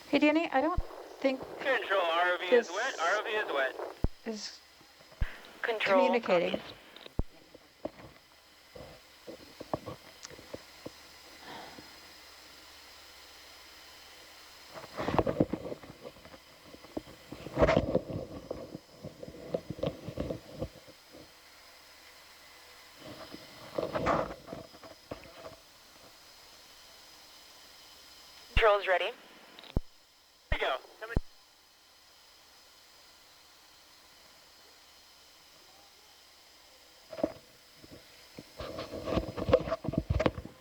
Hey, Danny, I don't think Control, ROV is wet, ROV is wet. Is Control, communicating. copies. Control is ready. Here we go.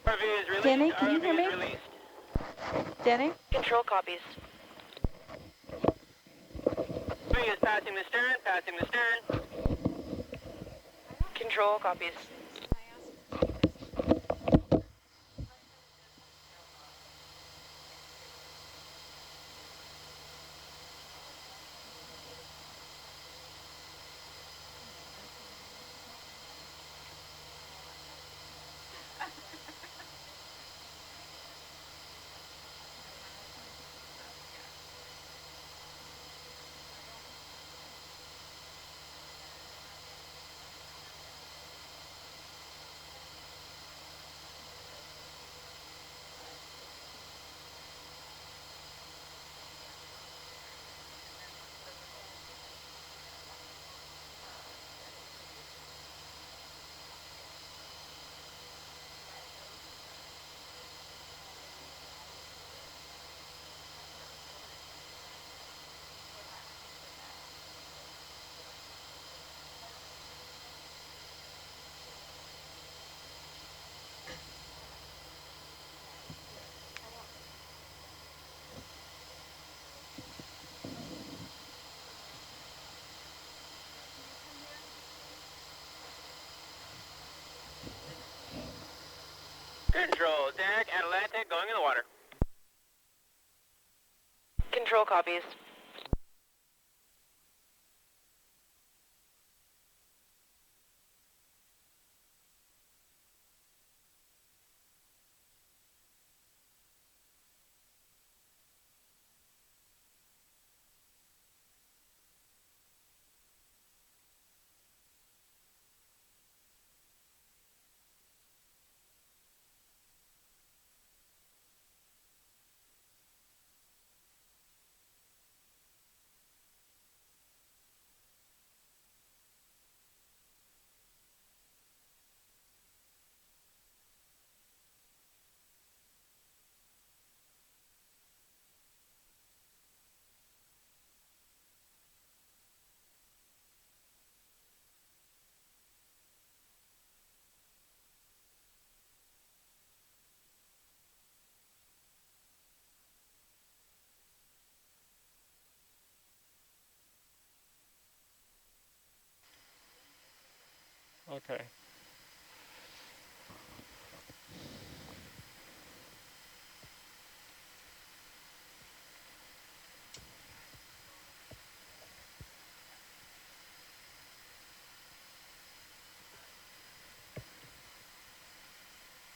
ROV is released. Danny, can you ROV hear is me? released. Danny? Control copies. ROV is passing the stern, passing the stern. Control copies. Control, Dak, Atlantic, going in the water. Control copies. Okay.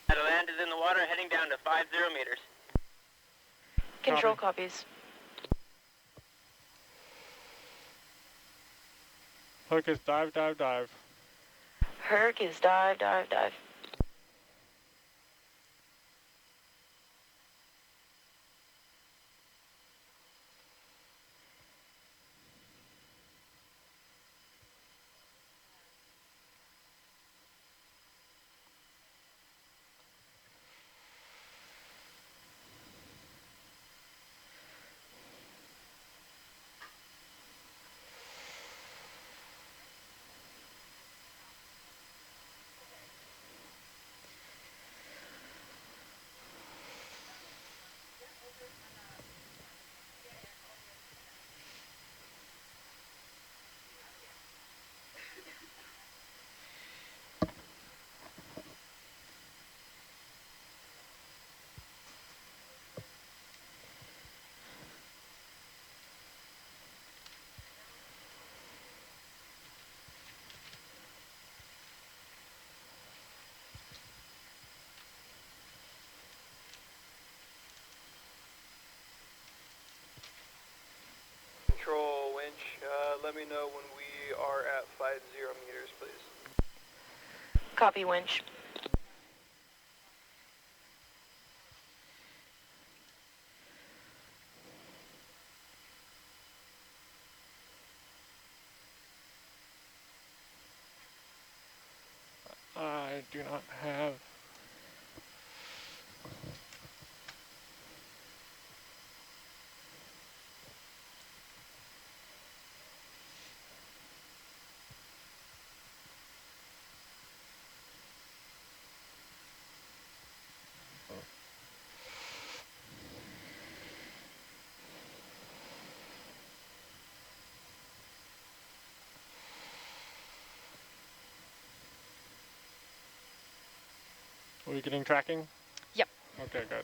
Atlantic is in the water, heading down to 50 meters. Control Copy. copies. Hook is dive, dive, dive. Herc is dive, dive, dive. let me know when we are at 50 meters, please. Copy, winch. I do not have. Are we getting tracking? Yep. Okay, good.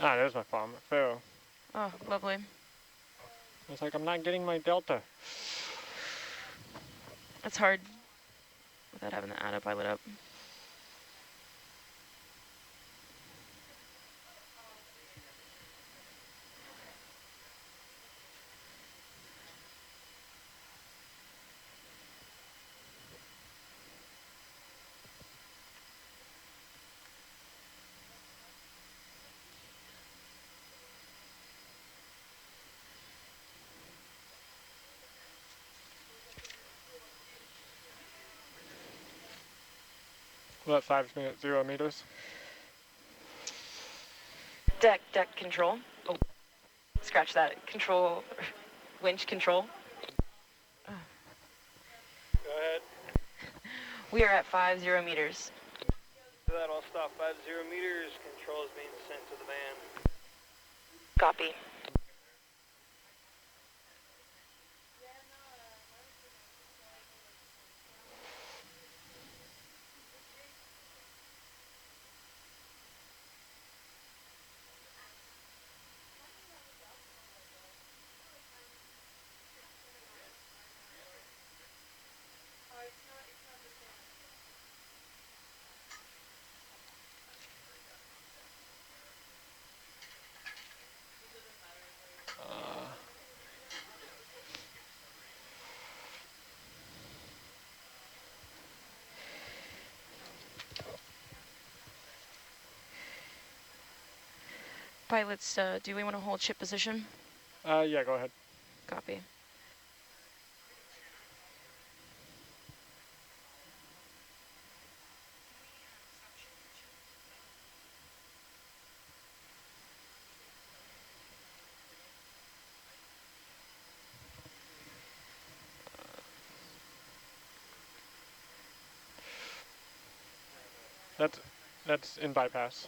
Ah, there's my farm. Pharaoh. Oh, lovely. It's like I'm not getting my delta. It's hard without having the autopilot up. We're at 5 meters. Deck control. Oh, scratch that. Control, winch control. Go ahead. We are at 50 meters. For that, I'll stop 50 meters. Control is being sent to the van. Copy. Pilots, do we want to hold ship position? Yeah, go ahead. Copy. That's in bypass.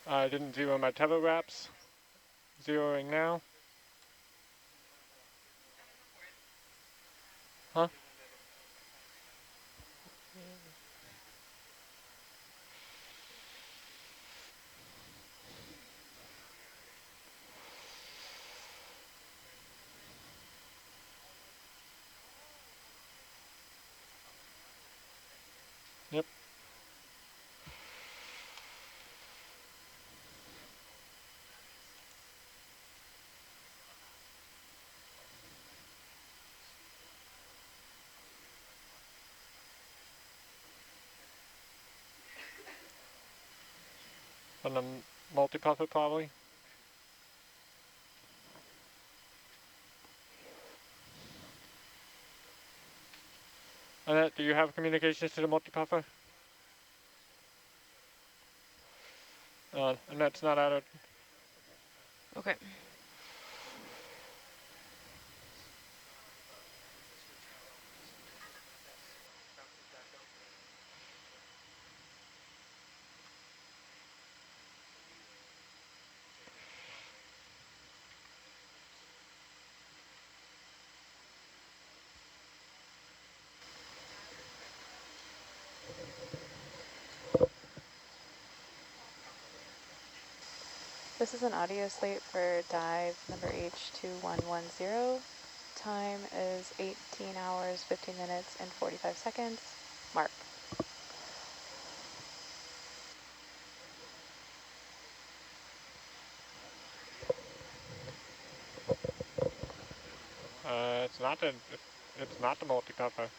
I didn't zero my tether wraps. Zeroing now. Huh? Yep. And then multi-puffer probably. Annette, do you have communications to the multi-puffer? Annette's not at it. Okay. This is an audio slate for dive number H2110. Time is 18 hours, 15 minutes, and 45 seconds. Mark. It's not the multi-cover.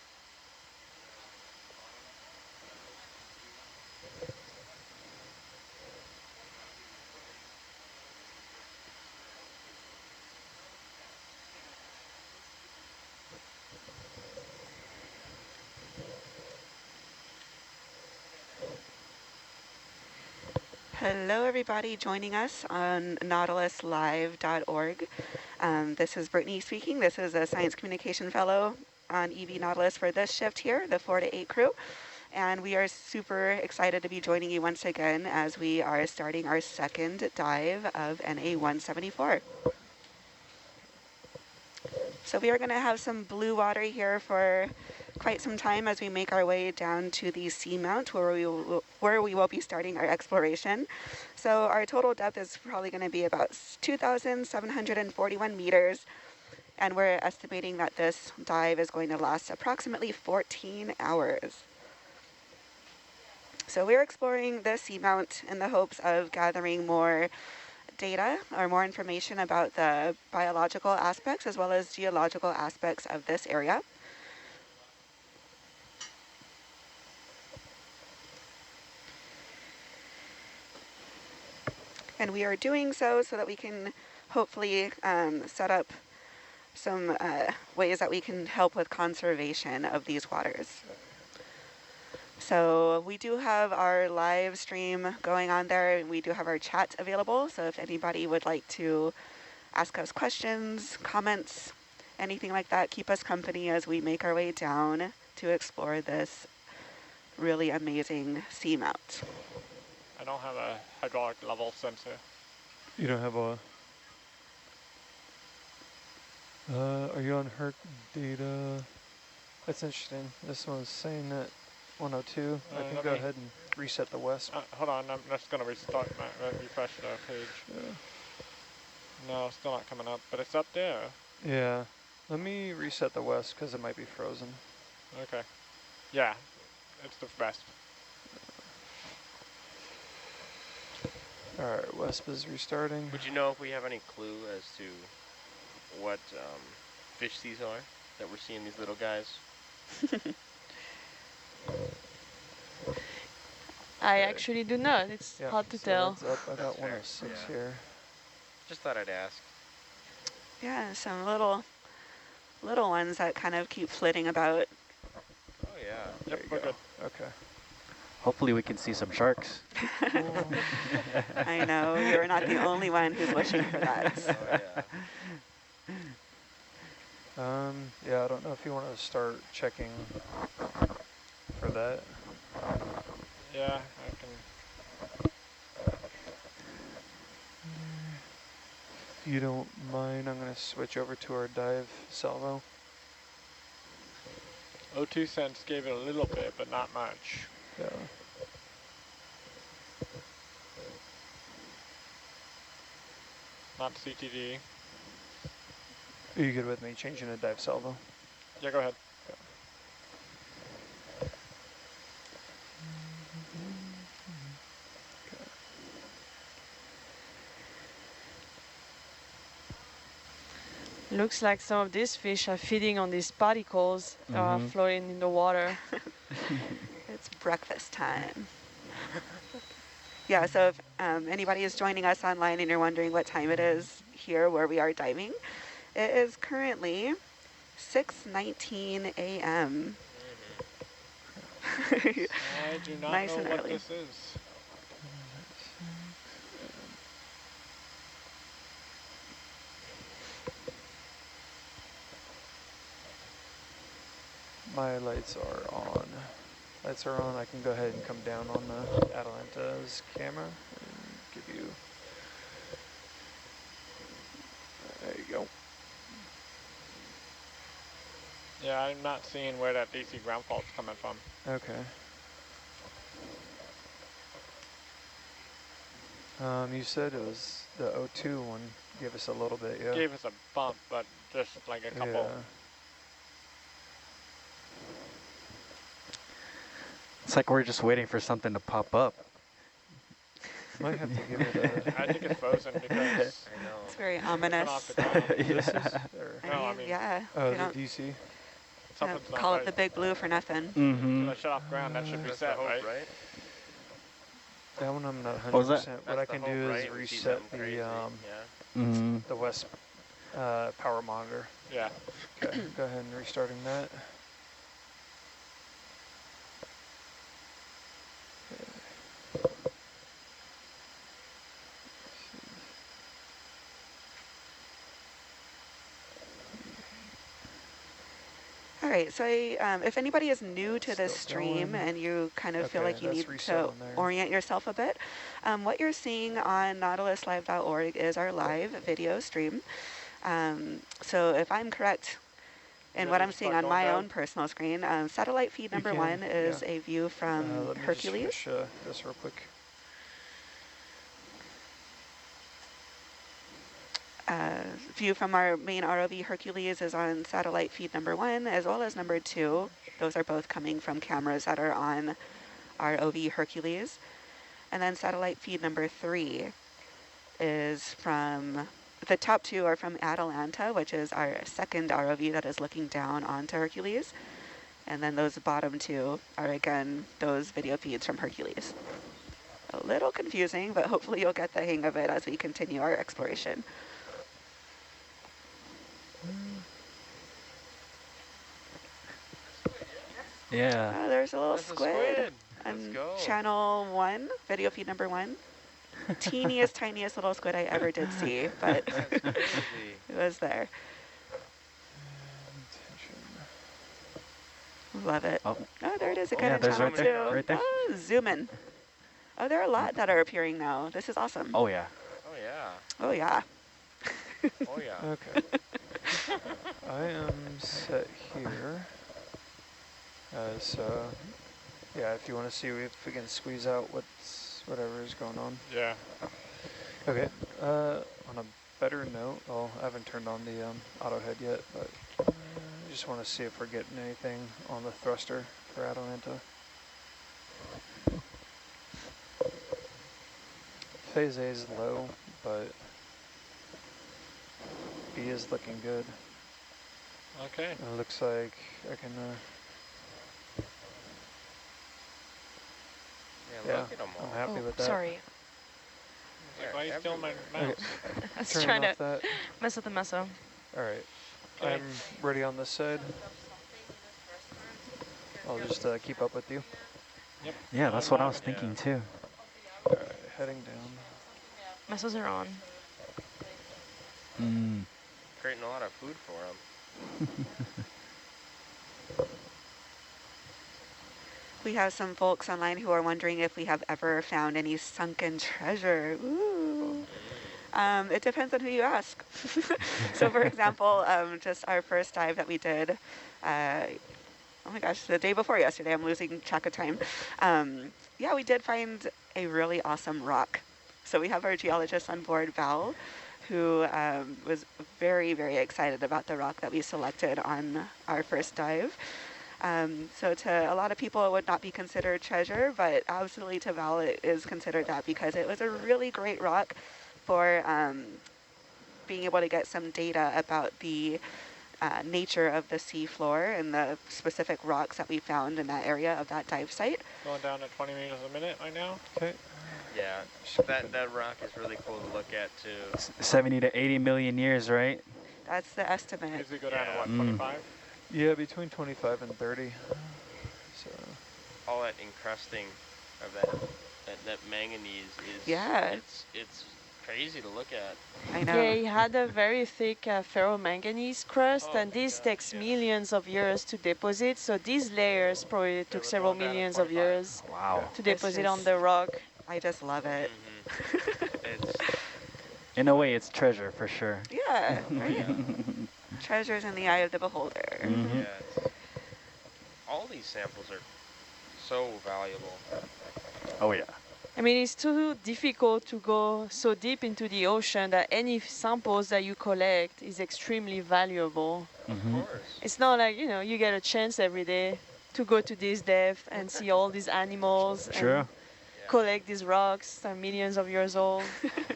Hello, everybody joining us on nautiluslive.org. This is Brittany speaking. This is a Science Communication Fellow on EV Nautilus for this shift here, the 4 to 8 crew. And we are super excited to be joining you once again as we are starting our second dive of NA 174. So we are going to have some blue water here for quite some time as we make our way down to the seamount where we will be starting our exploration. So our total depth is probably going to be about 2,741 meters, and we're estimating that this dive is going to last approximately 14 hours. So we're exploring the seamount in the hopes of gathering more data or more information about the biological aspects as well as geological aspects of this area. And we are doing so that we can hopefully set up some ways that we can help with conservation of these waters. So we do have our live stream going on there. We do have our chat available. So if anybody would like to ask us questions, comments, anything like that, keep us company as we make our way down to explore this really amazing seamount. I don't have a hydraulic level sensor. You don't have a... are you on Herc data? That's interesting. This one's saying that 102. I can go ahead and reset the west. Hold on, I'm just going to restart refresh the page. Yeah. No, still not coming up, but it's up there. Yeah. Let me reset the west because it might be frozen. Okay. Yeah, it's the best. Alright, WESP is restarting. Would you know if we have any clue as to what fish these are that we're seeing, these little guys? I actually do not. It's hard to tell. That's up. I got 106 here. Just thought I'd ask. Yeah, some little ones that kind of keep flitting about. Oh yeah. There you go. Okay. Hopefully we can see some sharks. I know, you're not the only one who's wishing for that. Oh, yeah. Yeah, I don't know if you want to start checking for that. Yeah, I can. If you don't mind, I'm going to switch over to our dive salvo. O2 sense gave it a little bit, but not much. Yeah. Not CTD. Are you good with me changing to dive salvo? Yeah, go ahead. Looks like some of these fish are feeding on these particles that are floating in the water. It's breakfast time. Yeah, so if anybody is joining us online and you're wondering what time it is here where we are diving, it is currently 6:19 a.m. I do not Nice know and what early. this is. My lights are on. Lights are on. I can go ahead and come down on the Atalanta's camera and give you... There you go. Yeah, I'm not seeing where that DC ground fault's coming from. Okay. You said it was the O2 one gave us a little bit, yeah. Gave us a bump, but just like a couple. Yeah. It's like we're just waiting for something to pop up. Might have to give it a... I think it's frozen because I know. It's very it's been off ominous. the ground. This is... I Or, No, I mean, mean- yeah. oh, we the don't DC? Something's not call it right. the big blue for nothing. Mm-hmm. When I shut off ground, that should be That's set, the hope, right? right? That one I'm not 100%. What was that? What That's I the can hope, do right? is We see reset something the crazy. Yeah. Mm-hmm. the west power monitor. Yeah. Okay, go ahead and restarting that. All right, so if anybody is new to this Still stream going. and you kind of feel Okay, like you that's need to resetting there. orient yourself a bit, what you're seeing on nautiluslive.org is our live video stream. So if I'm correct in Yeah, what you I'm just seeing start on going my down? own personal screen, satellite feed number can, 1 is yeah. a view from Let me Hercules. just finish this real quick. View from our main ROV Hercules is on satellite feed number 1 as well as number 2. Those are both coming from cameras that are on ROV Hercules. And then satellite feed number 3 is from, the top 2 are from Atalanta, which is our second ROV that is looking down onto Hercules. And then those bottom 2 are again those video feeds from Hercules. A little confusing, but hopefully you'll get the hang of it as we continue our exploration. Yeah. Oh, there's a little That's a squid. squid. On Let's go. channel 1, video feed number 1. Teeniest, tiniest little squid I ever did see, but That's crazy. it was there. Love it. Oh. Oh, there it is again Yeah, in there's channel right 2. there, right there. Oh, zoom in. Oh, there are a lot that are appearing now. This is awesome. Oh, yeah. Oh yeah. Oh, yeah. Oh yeah. Okay. I am set here. So, yeah, if you want to see if we can squeeze out whatever is going on. Yeah. Okay. On a better note, well, I haven't turned on the auto head yet, but I just want to see if we're getting anything on the thruster for Atalanta. Phase A is low, but B is looking good. Okay. It looks like I can, Yeah, look at them all. I'm happy with that. Sorry. Like, why are you stealing my everywhere. mouse? I was Turning trying off to that. mess with the meso. All right. Okay. I'm ready on this side. I'll just keep up with you. Yep. Yeah, that's what I was thinking too. All right, heading down. Mesos are on. Mm. Creating a lot of food for them. We have some folks online who are wondering if we have ever found any sunken treasure. Ooh. It depends on who you ask. So for example, just our first dive that we did, oh my gosh, the day before yesterday, I'm losing track of time. Yeah, we did find a really awesome rock. So we have our geologist on board, Val, who was very, very excited about the rock that we selected on our first dive. So to a lot of people, it would not be considered treasure, but absolutely to Val, it is considered that because it was a really great rock for being able to get some data about the nature of the sea floor and the specific rocks that we found in that area of that dive site. Going down at 20 meters a minute right now. Okay. Yeah, that rock is really cool to look at too. 70 to 80 million years, right? That's the estimate. Usually go down to what, Mm. 25? Yeah, between 25 and 30. So All that encrusting of that manganese is Yeah. it's crazy to look at. I know. Yeah, he had a very thick ferromanganese crust, Oh and my this gosh, takes yeah. millions of years to deposit. So these layers probably took we're several going down at millions of 25. years Wow. to It's deposit on just- the rock. I just love it. It's In a way, it's treasure for sure. Yeah, right? Treasures in the eye of the beholder. Mhm. yeah. All these samples are so valuable. Oh, yeah. I mean, it's too difficult to go so deep into the ocean that any samples that you collect is extremely valuable. Of course. It's not like, you know, you get a chance every day to go to this depth and see all these animals True. and collect these rocks that are millions of years old.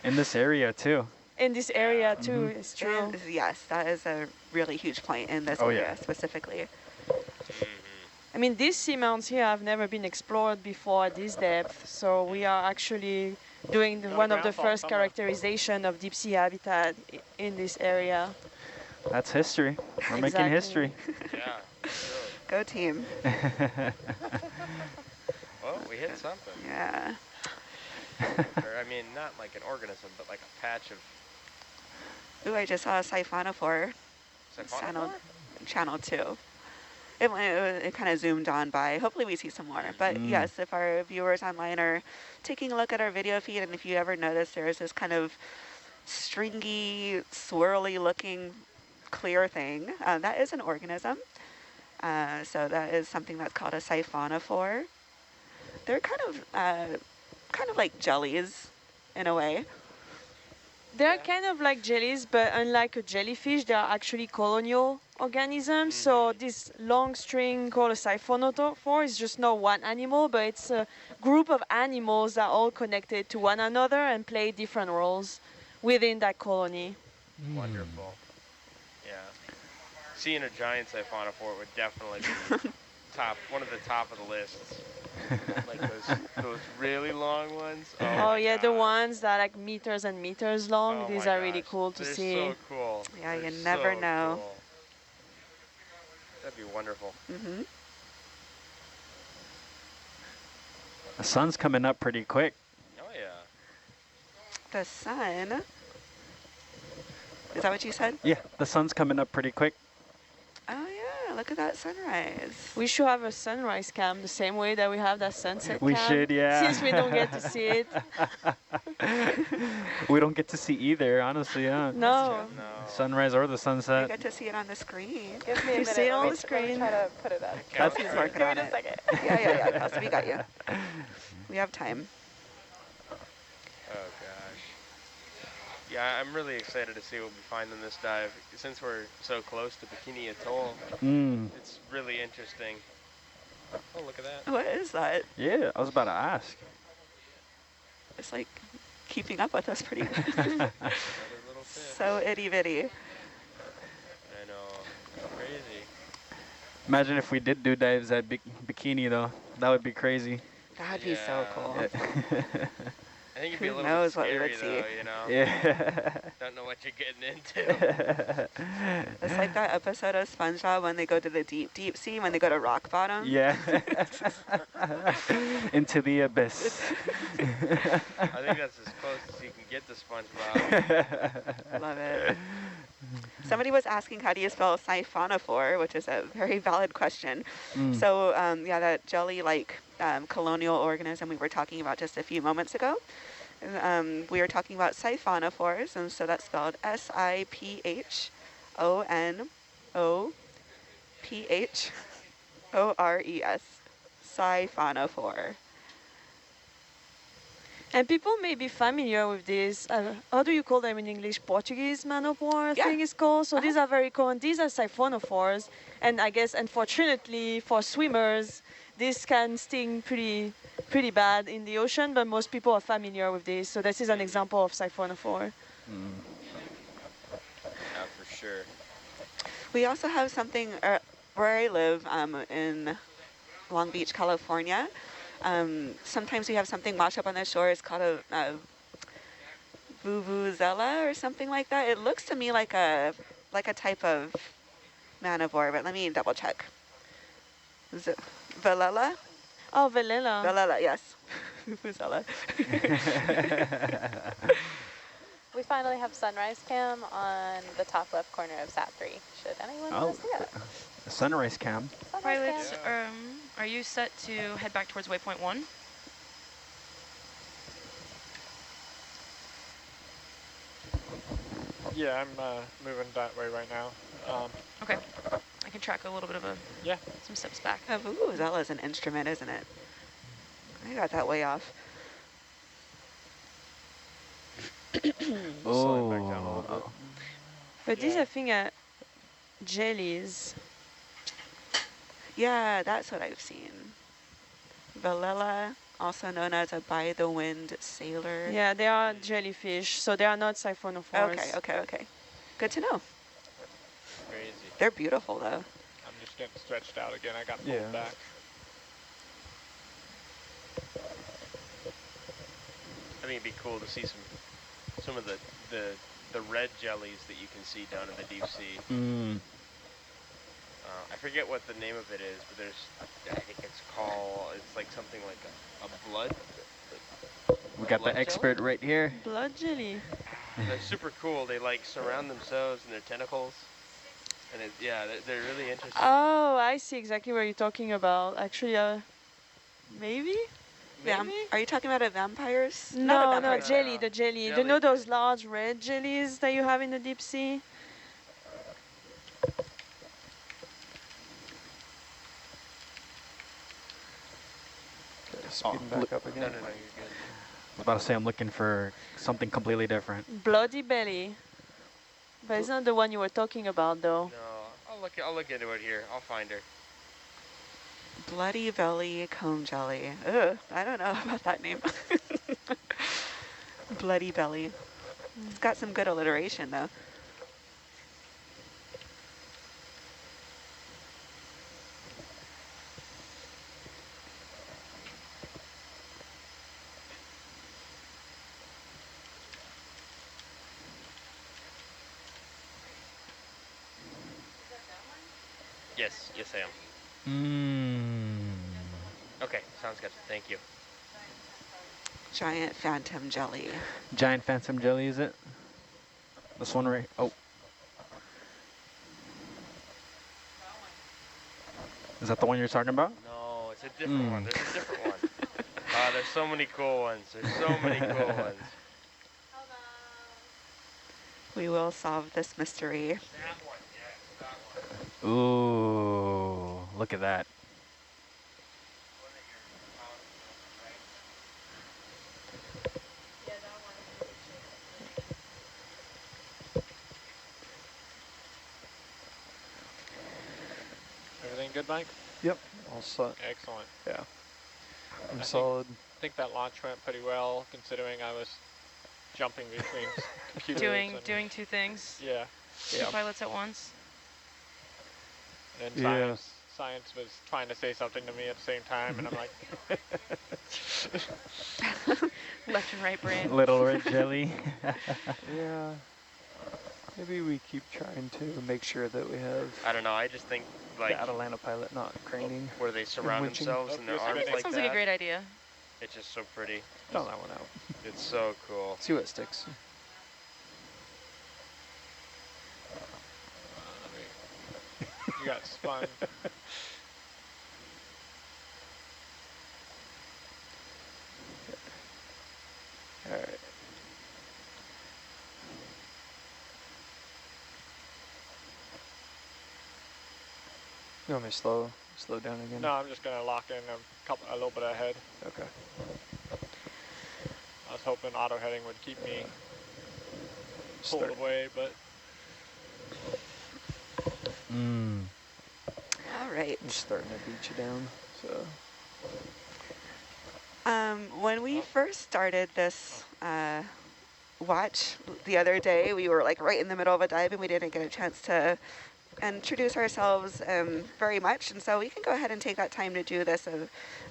In this area too. In this area too, it's true. And yes, that is a really huge point in this Oh, area yeah. specifically. I mean, these seamounts here have never been explored before at this depth, so we are actually doing one of the first characterization of deep sea habitat in this area. That's history. We're making history. Yeah. Go team. Well, we hit something. Yeah. Or, I mean, not like an organism, but like a patch of... Ooh, I just saw a siphonophore. Siphonophore? Channel 2. It kind of zoomed on by. Hopefully we see some more. But yes, if our viewers online are taking a look at our video feed, and if you ever notice there's this kind of stringy, swirly looking clear thing, that is an organism. So that is something that's called a siphonophore. They're kind of like jellies in a way. They're kind of like jellies, but unlike a jellyfish, they are actually colonial organisms. So this long string called a siphonophore is just not one animal, but it's a group of animals that are all connected to one another and play different roles within that colony. Wonderful. Yeah. Seeing a giant siphonophore would definitely be one of the top of the lists. Like those really long ones. Oh yeah, the ones that are like meters and meters long. These are really cool to see. They're so cool. Yeah, They're you never so know. Cool. That'd be wonderful. The sun's coming up pretty quick. Oh yeah. The sun. Is that what you said? Yeah, the sun's coming up pretty quick. Oh yeah, look at that sunrise. We should have a sunrise cam the same way that we have that sunset We cam. should, yeah. Since we don't get to see it. We don't get to see either, honestly, yeah. No. Sunrise or the You sunset. get to see it on the screen. Give me a You minute. see it on let the me screen. try to put it up. Kelsey's working on Give it. me a second. Yeah, Kelsey, we got you. We have time. Oh gosh. Yeah, I'm really excited to see what we find in this dive. Since we're so close to Bikini Atoll, it's really interesting. Oh, look at that. What is that? Yeah, I was about to ask. It's like keeping up with us pretty good. Another little fish. So itty bitty. I know. Crazy. Imagine if we did do dives at Bikini, though. That would be crazy. That'd be so cool. I think it'd be a Who little knows bit what we scary would though, see. you know? Yeah. Don't know what you're getting into. It's like that episode of SpongeBob when they go to the deep, deep sea, when they go to rock bottom. Yeah. Into the abyss. I think that's as close as you can get to SpongeBob. Love it. Somebody was asking how do you spell siphonophore, which is a very valid question. So yeah, that jelly-like colonial organism we were talking about just a few moments ago. We were talking about siphonophores, and so that's spelled SIPHONOPHORES. Siphonophore. And people may be familiar with this. How do you call them in English? Portuguese manophore, I think it's called. So these are very common. These are siphonophores. And I guess, unfortunately, for swimmers, this can sting pretty bad in the ocean, but most people are familiar with this. So this is an example of siphonophore. Yeah, for sure. We also have something where I live in Long Beach, California. Sometimes we have something wash up on the shore. It's called a vuvuzela or something like that. It looks to me like a type of manivore, but let me double check. Is it Velela? Oh, Velela. Velela, yes. Vuvuzela. We finally have sunrise cam on the top left corner of SAT-3. Should anyone want to see it? Sunrise cam. Pilots, are you set to head back towards waypoint 1? Yeah, I'm moving that way right now. Okay. I can track a little bit of some steps back. A vuvuzela is an instrument, isn't it? I got that way off. Slowing back down a Oh. little bit. But these Yeah. I think are jellies. Yeah, that's what I've seen. Valella, also known as a by-the-wind sailor. Yeah, they are jellyfish, so they are not siphonophores. Okay, okay, okay. Good to know. Crazy. They're beautiful, though. I'm just getting stretched out again. I got pulled Yeah. back. I think it'd be cool to see some of the red jellies that you can see down in the deep sea. I forget what the name of it is, but I think it's like something like a blood. We got the expert jelly? right here. Blood jelly. They're super cool. They like surround themselves in their tentacles, and they're really interesting. Oh, I see exactly what you're talking about. Actually, maybe? Maybe? Are you talking about a vampires? Not a No, no, vampire. jelly, the jelly. You know those large red jellies that you have in the deep sea? Speeding back up again. No, you're good. I was about to say I'm looking for something completely different. Bloody belly. But it's not the one you were talking about, though. No, I'll look into it here. I'll find her. Bloody belly cone jelly. Ugh, I don't know about that name. Bloody belly. It's got some good alliteration, though. Yes, I am. Okay, sounds good. Thank you. Giant phantom jelly. Giant phantom jelly, is it? This one right? Oh. Is that the one you're talking about? No, it's a different one. There's a different one. There's so many cool ones. There's so many cool ones. We will solve this mystery. That one, yes, that one. Ooh, look at that. Everything good, Mike? Yep, all set. Excellent. Yeah. I'm solid. I think that launch went pretty well, considering I was jumping between computers. Doing two things. Yeah. Two pilots at once. And then science was trying to say something to me at the same time, and I'm like... Left and right brain. Little red jelly. Yeah. Maybe we keep trying to make sure that we have... I don't know, I just think, like... the Atalanta pilot not craning. Where they surround themselves in their arms like that. Sounds like a great idea. It's just so pretty. Throw that one out. It's so cool. See what sticks. You got spun. All right. You want me to slow down again? No, I'm just going to lock in a little bit ahead. Okay. I was hoping auto heading would keep me pulled away, but... All right. I'm starting to beat you down, so... When we first started this watch the other day, we were like right in the middle of a dive and we didn't get a chance to introduce ourselves very much, and so we can go ahead and take that time to do this a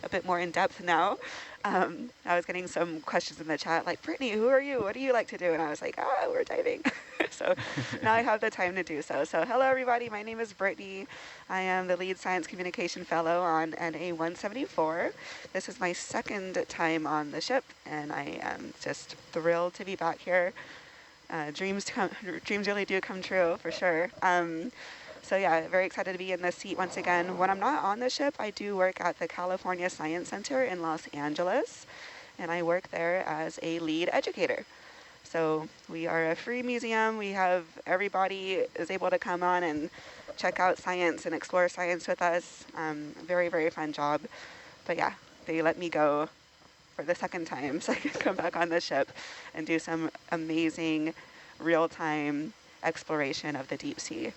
bit more in depth now. I was getting some questions in the chat like, Brittany, who are you? What do you like to do? And I was like, we're diving. So now I have the time to do so. So hello everybody, my name is Brittany. I am the lead science communication fellow on NA 174. This is my second time on the ship and I am just thrilled to be back here. Dreams really do come true for sure. So yeah, very excited to be in this seat once again. When I'm not on the ship, I do work at the California Science Center in Los Angeles, and I work there as a lead educator. So we are a free museum. We have everybody is able to come on and check out science and explore science with us. Very, very fun job. But yeah, they let me go for the second time so I can come back on the ship and do some amazing real-time exploration of the deep sea.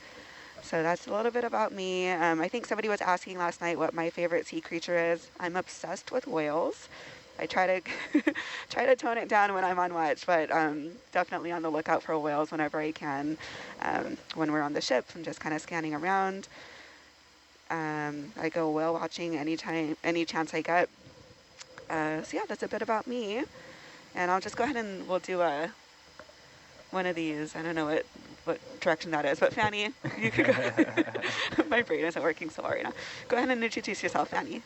So that's a little bit about me. I think somebody was asking last night what my favorite sea creature is. I'm obsessed with whales. I try to try to tone it down when I'm on watch, but definitely on the lookout for whales whenever I can. When we're on the ship, I'm just kind of scanning around. I go whale watching anytime, any chance I get. So yeah, that's a bit about me. And I'll just go ahead and we'll do one of these. I don't know what direction that is, but Fanny, you could go. My brain isn't working so hard right now. Go ahead and introduce yourself, Fanny.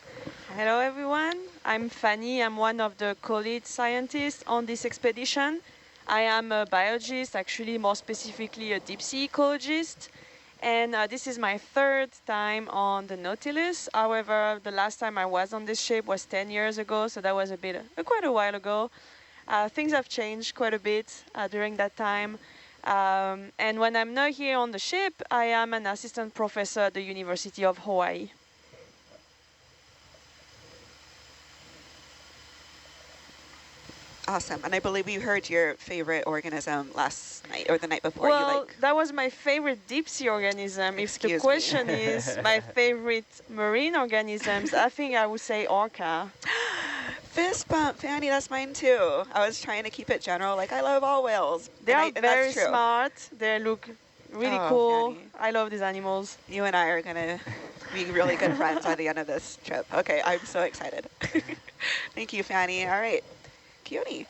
Hello, everyone. I'm Fanny. I'm one of the co-lead scientists on this expedition. I am a biologist, actually more specifically a deep sea ecologist. And this is my third time on the Nautilus. However, the last time I was on this ship was 10 years ago, so that was quite a while ago. Things have changed quite a bit during that time. And when I'm not here on the ship, I am an assistant professor at the University of Hawaii. Awesome. And I believe you heard your favorite organism last night or the night before. Well, that was my favorite deep sea organism. If the question is my favorite marine organisms, I think I would say orca. Fist bump, Fanny, that's mine too. I was trying to keep it general, like I love all whales. They are very smart. They look really cool. Fanny. I love these animals. You and I are gonna be really good friends by the end of this trip. Okay, I'm so excited. Thank you, Fanny. All right, Keone.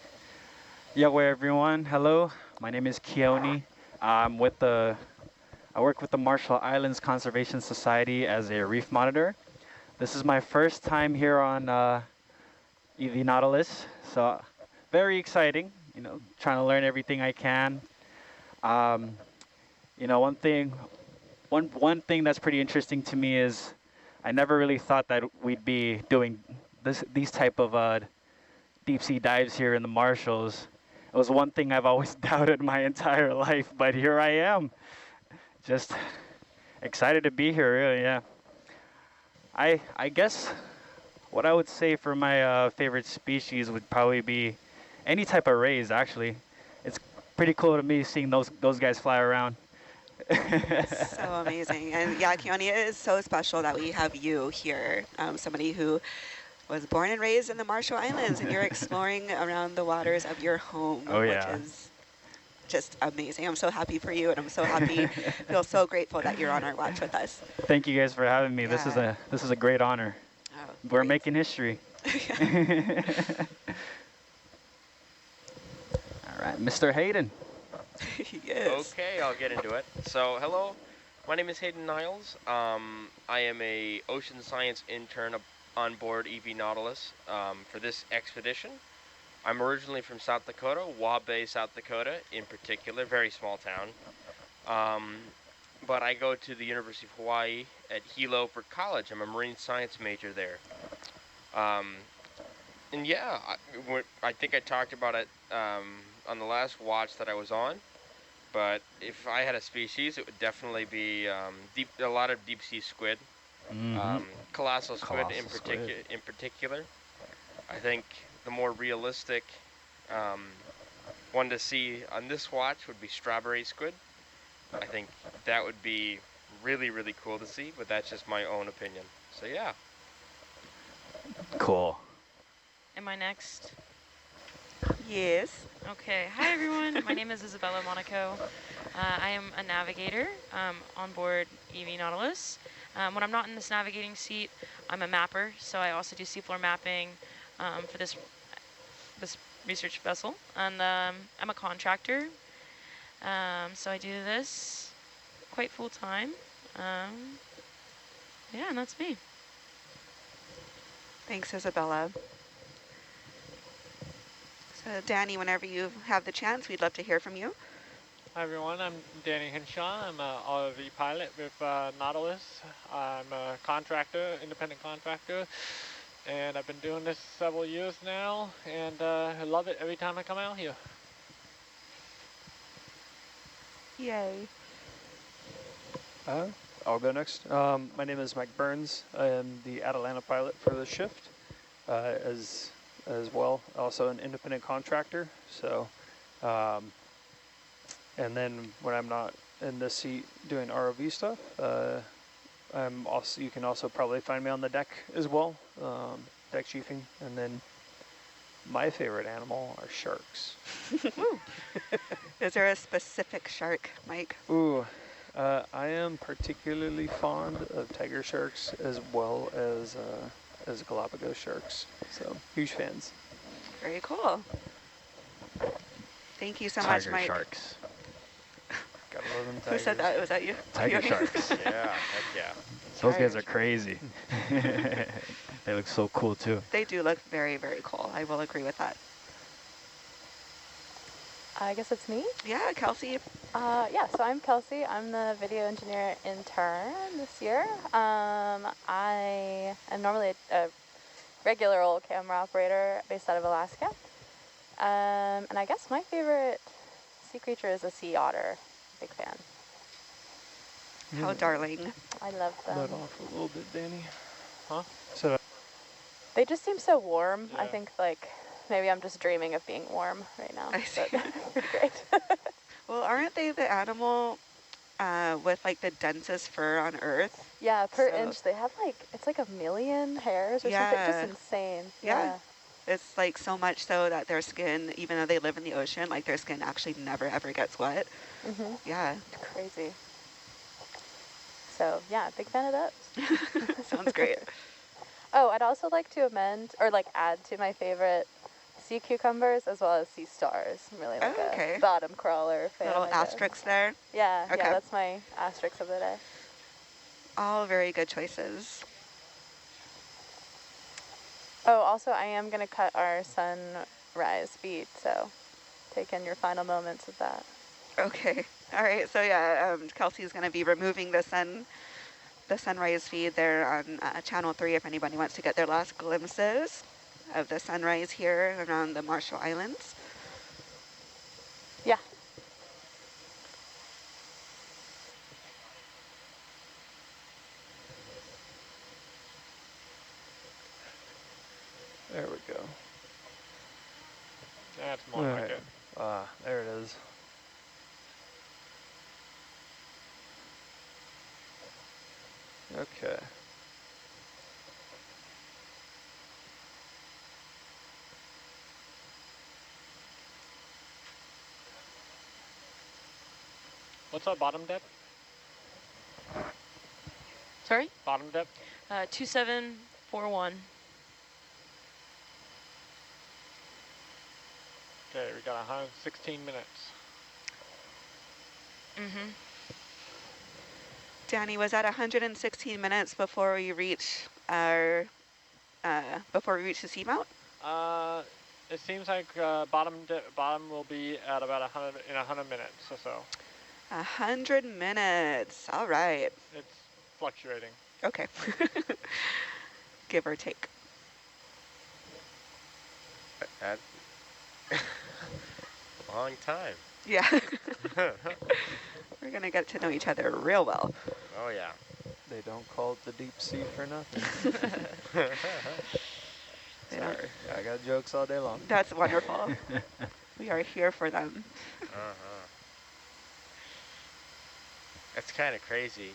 Yo, everyone. Hello, my name is Keone. I work with the Marshall Islands Conservation Society as a reef monitor. This is my first time here on EV Nautilus, so very exciting, you know, trying to learn everything I can. You know, one thing that's pretty interesting to me is I never really thought that we'd be doing these type of deep sea dives here in the Marshalls. It was one thing I've always doubted my entire life, but here I am. Just excited to be here, really, yeah. I guess what I would say for my favorite species would probably be any type of rays, actually. It's pretty cool to me seeing those guys fly around. So amazing. And yeah, Keone, it is so special that we have you here, somebody who was born and raised in the Marshall Islands, and you're exploring around the waters of your home, which is just amazing. I'm so happy for you, and I'm so happy, feel so grateful that you're on our watch with us. Thank you guys for having me. Yeah. This is a great honor. Oh, we're making history. All right, Mr. Hayden. Yes. Okay, I'll get into it. So, hello, my name is Hayden Niles. I am a ocean science intern on board EV Nautilus for this expedition. I'm originally from South Dakota, Waubay, South Dakota, in particular, very small town. But I go to the University of Hawaii at Hilo for college. I'm a marine science major there. And yeah, I think I talked about it on the last watch that I was on. But if I had a species, it would definitely be a lot of deep sea squid. Colossal squid in particular. I think the more realistic one to see on this watch would be strawberry squid. I think that would be really, really cool to see, but that's just my own opinion. So yeah. Cool. Am I next? Yes. Okay. Hi, everyone. My name is Isabella Monaco. I am a navigator on board EV Nautilus. When I'm not in this navigating seat, I'm a mapper, so I also do seafloor mapping for this research vessel. And I'm a contractor, so I do this quite full time. Yeah, and that's me. Thanks, Isabella. So Danny, whenever you have the chance, we'd love to hear from you. Hi everyone, I'm Danny Hinshaw. I'm an ROV pilot with Nautilus. I'm a contractor, independent contractor, and I've been doing this several years now, and I love it every time I come out here. Yay. I'll go next. My name is Mike Burns. I am the Atalanta pilot for the shift. As as well, also an independent contractor. So, and then when I'm not in the seat doing ROV stuff, you can also probably find me on the deck as well, deck chiefing. And then my favorite animal are sharks. Is there a specific shark, Mike? Ooh, I am particularly fond of tiger sharks as well as Galapagos sharks. So huge fans. Very cool. Thank you so much, Tiger Mike. sharks. Gotta love them Who said tigers. that? Was that you? Tiger You? sharks. Yeah, heck yeah. Those guys are crazy. They look so cool too. They do look very, very cool. I will agree with that. I guess it's me. Yeah, Kelsey. Yeah, so I'm Kelsey. I'm the video engineer intern this year. I am normally a regular old camera operator based out of Alaska. And I guess my favorite sea creature is a sea otter. Big fan. How darling. I love them. Let off a little bit, Danny. Huh? So They just seem so warm. I Yeah. think like maybe I'm just dreaming of being warm right now. I see. But pretty great. Well, aren't they the animal with like the densest fur on Earth? Yeah, per So- inch they have like it's like 1,000,000 hairs or something. Yeah. Just insane. Yeah. It's like so much so that their skin, even though they live in the ocean, like their skin actually never ever gets wet. Mm-hmm. Yeah. It's crazy. So yeah, big fan of those. Sounds great. Oh, I'd also like to amend or like add to my favorite sea cucumbers as well as sea stars. I'm really like Okay. a bottom crawler fan. Little I guess. asterisks there. Yeah, Okay. yeah, that's my asterisk of the day. All very good choices. Oh, also I am gonna cut our sunrise feed, so take in your final moments of that. Okay. All right. So yeah, Kelsey's going to be removing the sunrise feed there on channel 3 if anybody wants to get their last glimpses of the sunrise here around the Marshall Islands. Yeah. there we go. That's more like Alright. it. There it is. Okay. What's our bottom depth? Sorry? Bottom depth? 2741. Okay, we got 116 minutes. Mm-hmm. Danny, was that 116 minutes before we reach our before we reach the seamount? It seems like bottom will be at about 100 minutes or so. 100 minutes. All right. It's fluctuating. Okay. Give or take. At long time. Yeah. We're going to get to know each other real well. Oh yeah. They don't call it the deep sea for nothing. Sorry, I got jokes all day long. That's wonderful. We are here for them. Uh-huh. That's kind of crazy.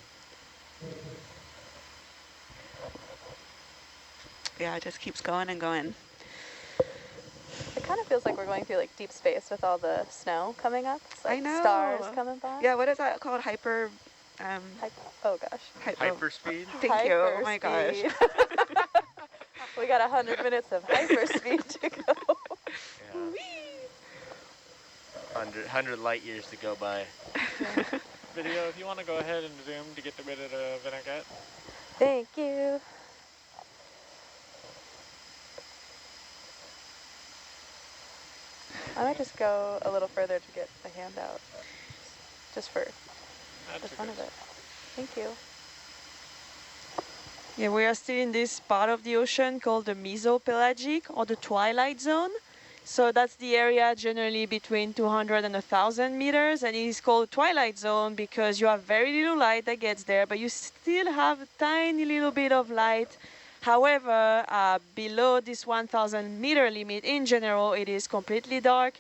Yeah, it just keeps going and going. It kind of feels like we're going through like deep space with all the snow coming up. It's like I know. stars coming by. Yeah, what is that called? Hyper... Oh gosh. Hyperspeed? Thank you. Oh my gosh. Hyperspeed. We got 100 minutes of hyperspeed to go. Yeah. 100 light years to go by. Video, if you want to go ahead and zoom to get rid of the vignette. Thank you. I might just go a little further to get the handout, just for the fun of it. Thank you. Yeah, we are still in this part of the ocean called the mesopelagic or the twilight zone. So that's the area generally between 200 and 1,000 meters, and it is called twilight zone because you have very little light that gets there, but you still have a tiny little bit of light However, below this 1,000 meter limit, in general, it is completely dark.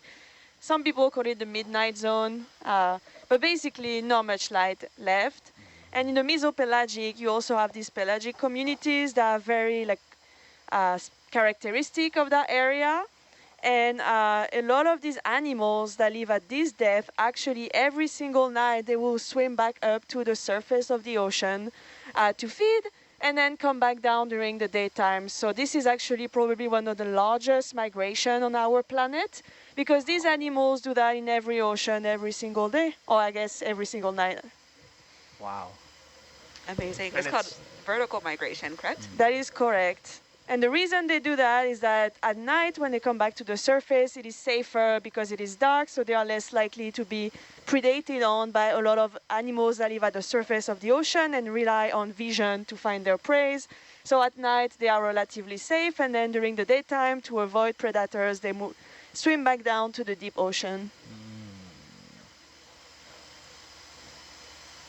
Some people call it the midnight zone, but basically not much light left. And in the mesopelagic, you also have these pelagic communities that are very characteristic of that area. And a lot of these animals that live at this depth, actually every single night they will swim back up to the surface of the ocean to feed and then come back down during the daytime. So this is actually probably one of the largest migration on our planet, because these animals do that in every ocean every single day, or I guess every single night. Wow. Amazing. And It's called vertical migration, correct? That is correct. And the reason they do that is that at night, when they come back to the surface, it is safer because it is dark, so they are less likely to be predated on by a lot of animals that live at the surface of the ocean and rely on vision to find their prey. So at night, they are relatively safe, and then during the daytime, to avoid predators, they swim back down to the deep ocean.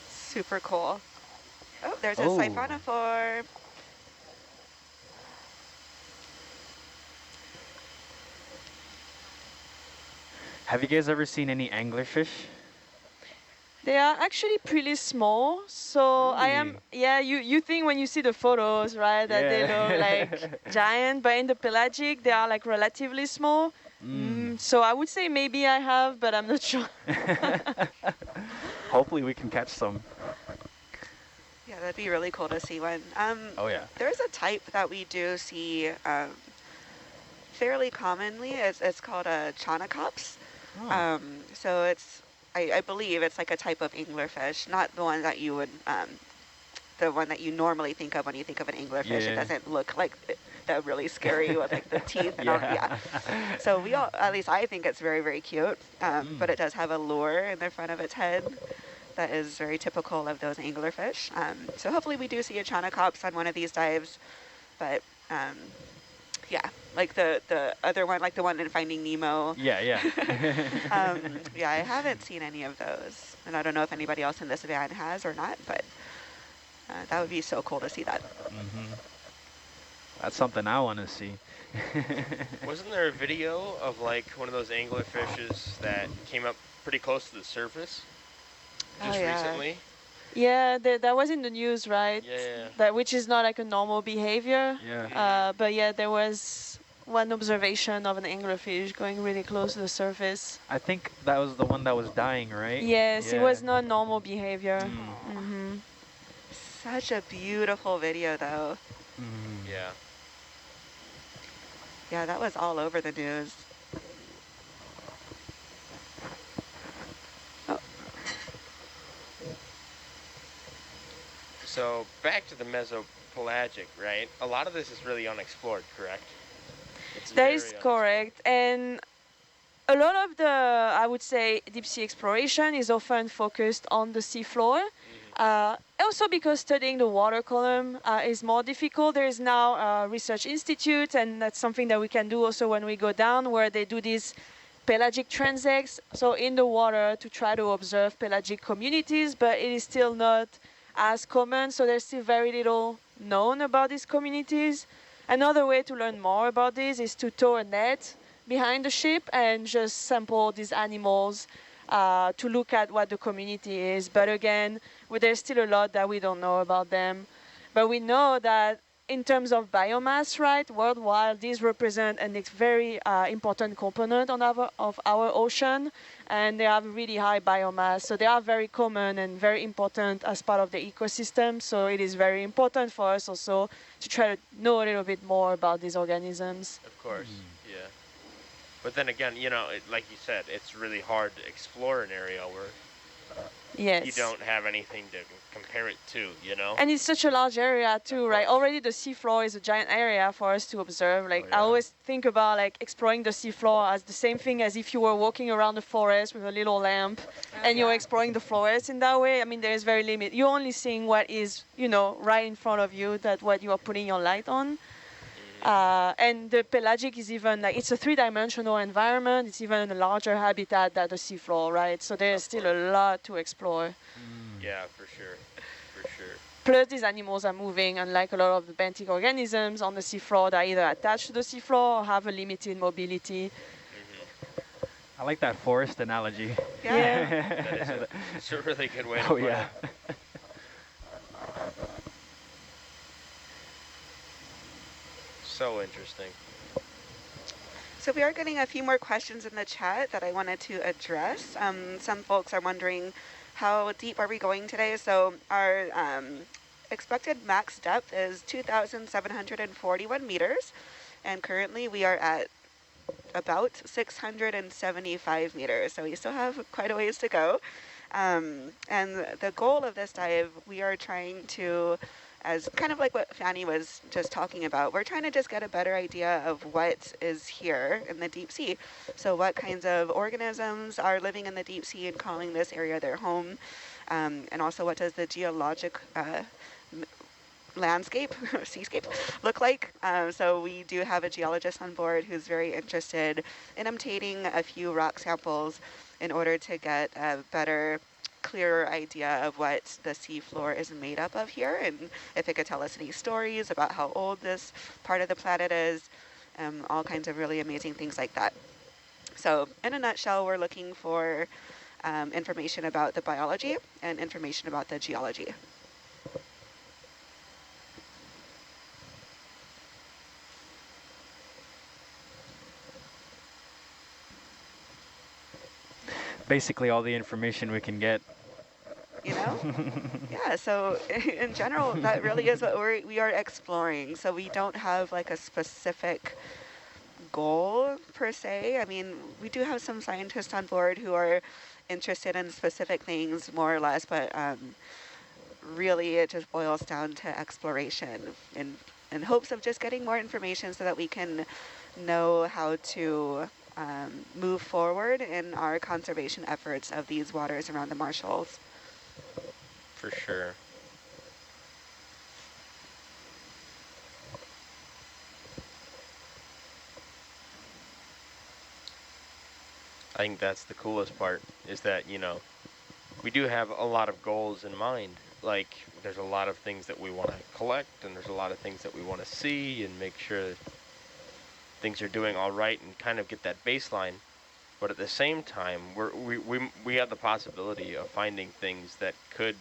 Super cool. Oh, there's a siphonophore. Have you guys ever seen any anglerfish? They are actually pretty small, so you think when you see the photos, right, that they look like giant, but in the pelagic, they are like relatively small. So I would say maybe I have, but I'm not sure. Hopefully we can catch some. Yeah, that'd be really cool to see one. Oh yeah. There's a type that we do see fairly commonly. It's called a chaunacops. Oh. So it's, I believe it's like a type of anglerfish, not the one that you would, the one that you normally think of when you think of an anglerfish. It doesn't look like that really scary with like the teeth and all. Yeah. So we all, at least I think it's very, very cute. But it does have a lure in the front of its head that is very typical of those anglerfish. So hopefully we do see a chaunacops on one of these dives. But yeah, like the other one, like the one in Finding Nemo. Yeah. Yeah, I haven't seen any of those. And I don't know if anybody else in this van has or not, but that would be so cool to see that. That's something I want to see. Wasn't there a video of like one of those anglerfishes that came up pretty close to the surface just recently? Yeah, that was in the news, right? Yeah. That, which is not like a normal behavior. Yeah. But yeah, there was one observation of an anglerfish going really close to the surface. I think that was the one that was dying, right? Yes, it was not normal behavior. Such a beautiful video, though. Yeah. Yeah, that was all over the news. So back to the mesopelagic, right? A lot of this is really unexplored, correct? That is correct. And a lot of the, I would say, deep sea exploration is often focused on the seafloor. Also because studying the water column is more difficult. There is now a research institute, and that's something that we can do also when we go down, where they do these pelagic transects, so in the water, to try to observe pelagic communities, but it is still not as common, so there's still very little known about these communities. Another way to learn more about this is to tow a net behind the ship and just sample these animals to look at what the community is. But again, there's still a lot that we don't know about them. But we know that in terms of biomass, right, worldwide, these represent a very important component of our ocean, and they have really high biomass. So they are very common and very important as part of the ecosystem. So it is very important for us also to try to know a little bit more about these organisms. Of course, yeah. But then again, you know, like you said, it's really hard to explore an area where you don't have anything to compare it to, you know? And it's such a large area too, right? Already the seafloor is a giant area for us to observe. Like I always think about like exploring the seafloor as the same thing as if you were walking around the forest with a little lamp and you're exploring the forest in that way. I mean, there is very limited. You're only seeing what is, you know, right in front of you, that what you are putting your light on. And the pelagic is even like, it's a three-dimensional environment. It's even a larger habitat than the seafloor, right? So there's still a lot to explore. Yeah, for sure, for sure. Plus, these animals are moving, unlike a lot of the benthic organisms on the seafloor, they're either attached to the seafloor or have a limited mobility. I like that forest analogy. Yeah. It's a really good way to Oh put yeah. it. So interesting. So we are getting a few more questions in the chat that I wanted to address. Some folks are wondering, how deep are we going today? So our expected max depth is 2,741 meters, and currently we are at about 675 meters. So we still have quite a ways to go. And the goal of this dive, we are trying to, as kind of like what Fanny was just talking about, we're trying to just get a better idea of what is here in the deep sea. So what kinds of organisms are living in the deep sea and calling this area their home, and also what does the geologic landscape, seascape, look like. So we do have a geologist on board who's very interested in obtaining a few rock samples in order to get a better, clearer idea of what the seafloor is made up of here, and if it could tell us any stories about how old this part of the planet is, all kinds of really amazing things like that. So in a nutshell, we're looking for information about the biology and information about the geology. Basically all the information we can get. You know? Yeah, so in general, that really is what we are exploring. So we don't have like a specific goal per se. I mean, we do have some scientists on board who are interested in specific things more or less, but really it just boils down to exploration in hopes of just getting more information so that we can know how to move forward in our conservation efforts of these waters around the Marshalls. For sure. I think that's the coolest part, is that, you know, we do have a lot of goals in mind. Like, there's a lot of things that we want to collect, and there's a lot of things that we want to see and make sure that things are doing all right and kind of get that baseline. But at the same time, we have the possibility of finding things that could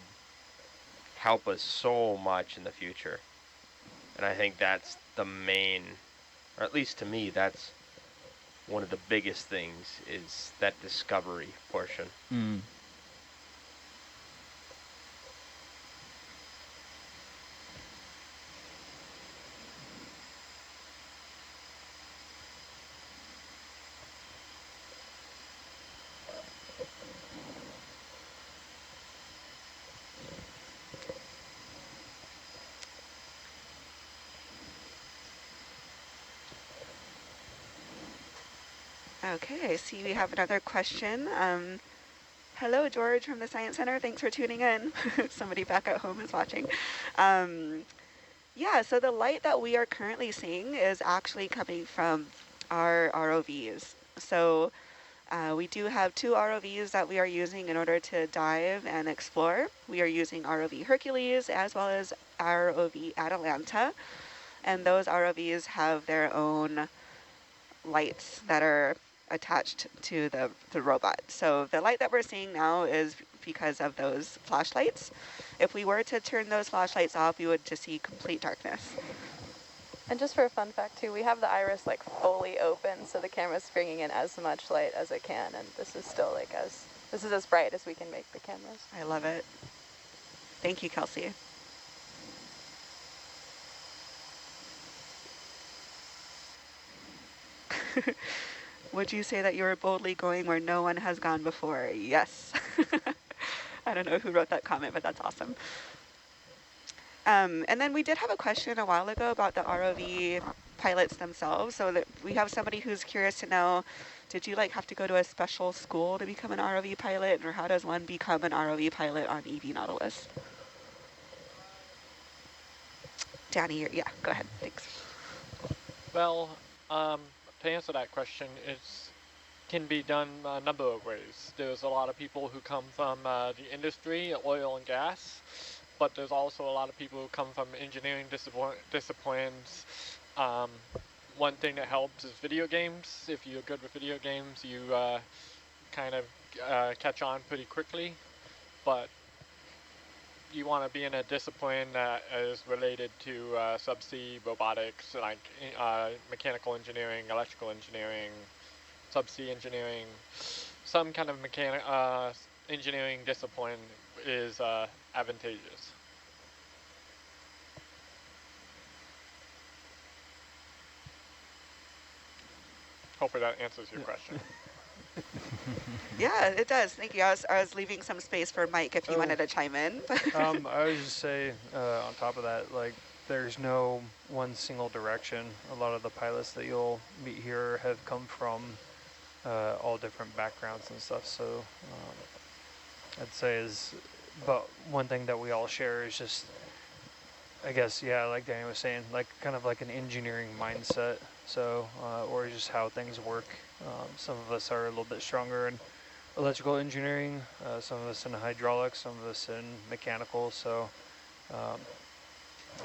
help us so much in the future. And I think that's the main, or at least to me, that's one of the biggest things, is that discovery portion. Okay, I see we have another question. Hello, George from the Science Center. Thanks for tuning in. Somebody back at home is watching. Yeah, so the light that we are currently seeing is actually coming from our ROVs. So we do have two ROVs that we are using in order to dive and explore. We are using ROV Hercules as well as ROV Atalanta. And those ROVs have their own lights that are attached to the robot. So the light that we're seeing now is because of those flashlights. If we were to turn those flashlights off, we would just see complete darkness. And just for a fun fact too, we have the iris like fully open, so the camera's bringing in as much light as it can, and this is still like this is as bright as we can make the cameras. I love it. Thank you, Kelsey. Would you say that you are boldly going where no one has gone before? Yes. I don't know who wrote that comment, but that's awesome. And then we did have a question a while ago about the ROV pilots themselves. So that we have somebody who's curious to know, did you like have to go to a special school to become an ROV pilot, or how does one become an ROV pilot on EV Nautilus? Danny, yeah, go ahead, thanks. Well, to answer that question, it can be done a number of ways. There's a lot of people who come from the industry, oil and gas, but there's also a lot of people who come from engineering disciplines. One thing that helps is video games. If you're good with video games, you kind of catch on pretty quickly, but you want to be in a discipline that is related to subsea robotics, like mechanical engineering, electrical engineering, subsea engineering. Some kind of engineering discipline is advantageous. Hopefully that answers your question. Yeah, it does. Thank you. I was leaving some space for Mike if he wanted to chime in. I would just say on top of that, like there's no one single direction. A lot of the pilots that you'll meet here have come from all different backgrounds and stuff. So I'd say but one thing that we all share is just, I guess, yeah, like Danny was saying, like kind of like an engineering mindset. So, or just how things work. Some of us are a little bit stronger in electrical engineering, some of us in hydraulics, some of us in mechanical. So I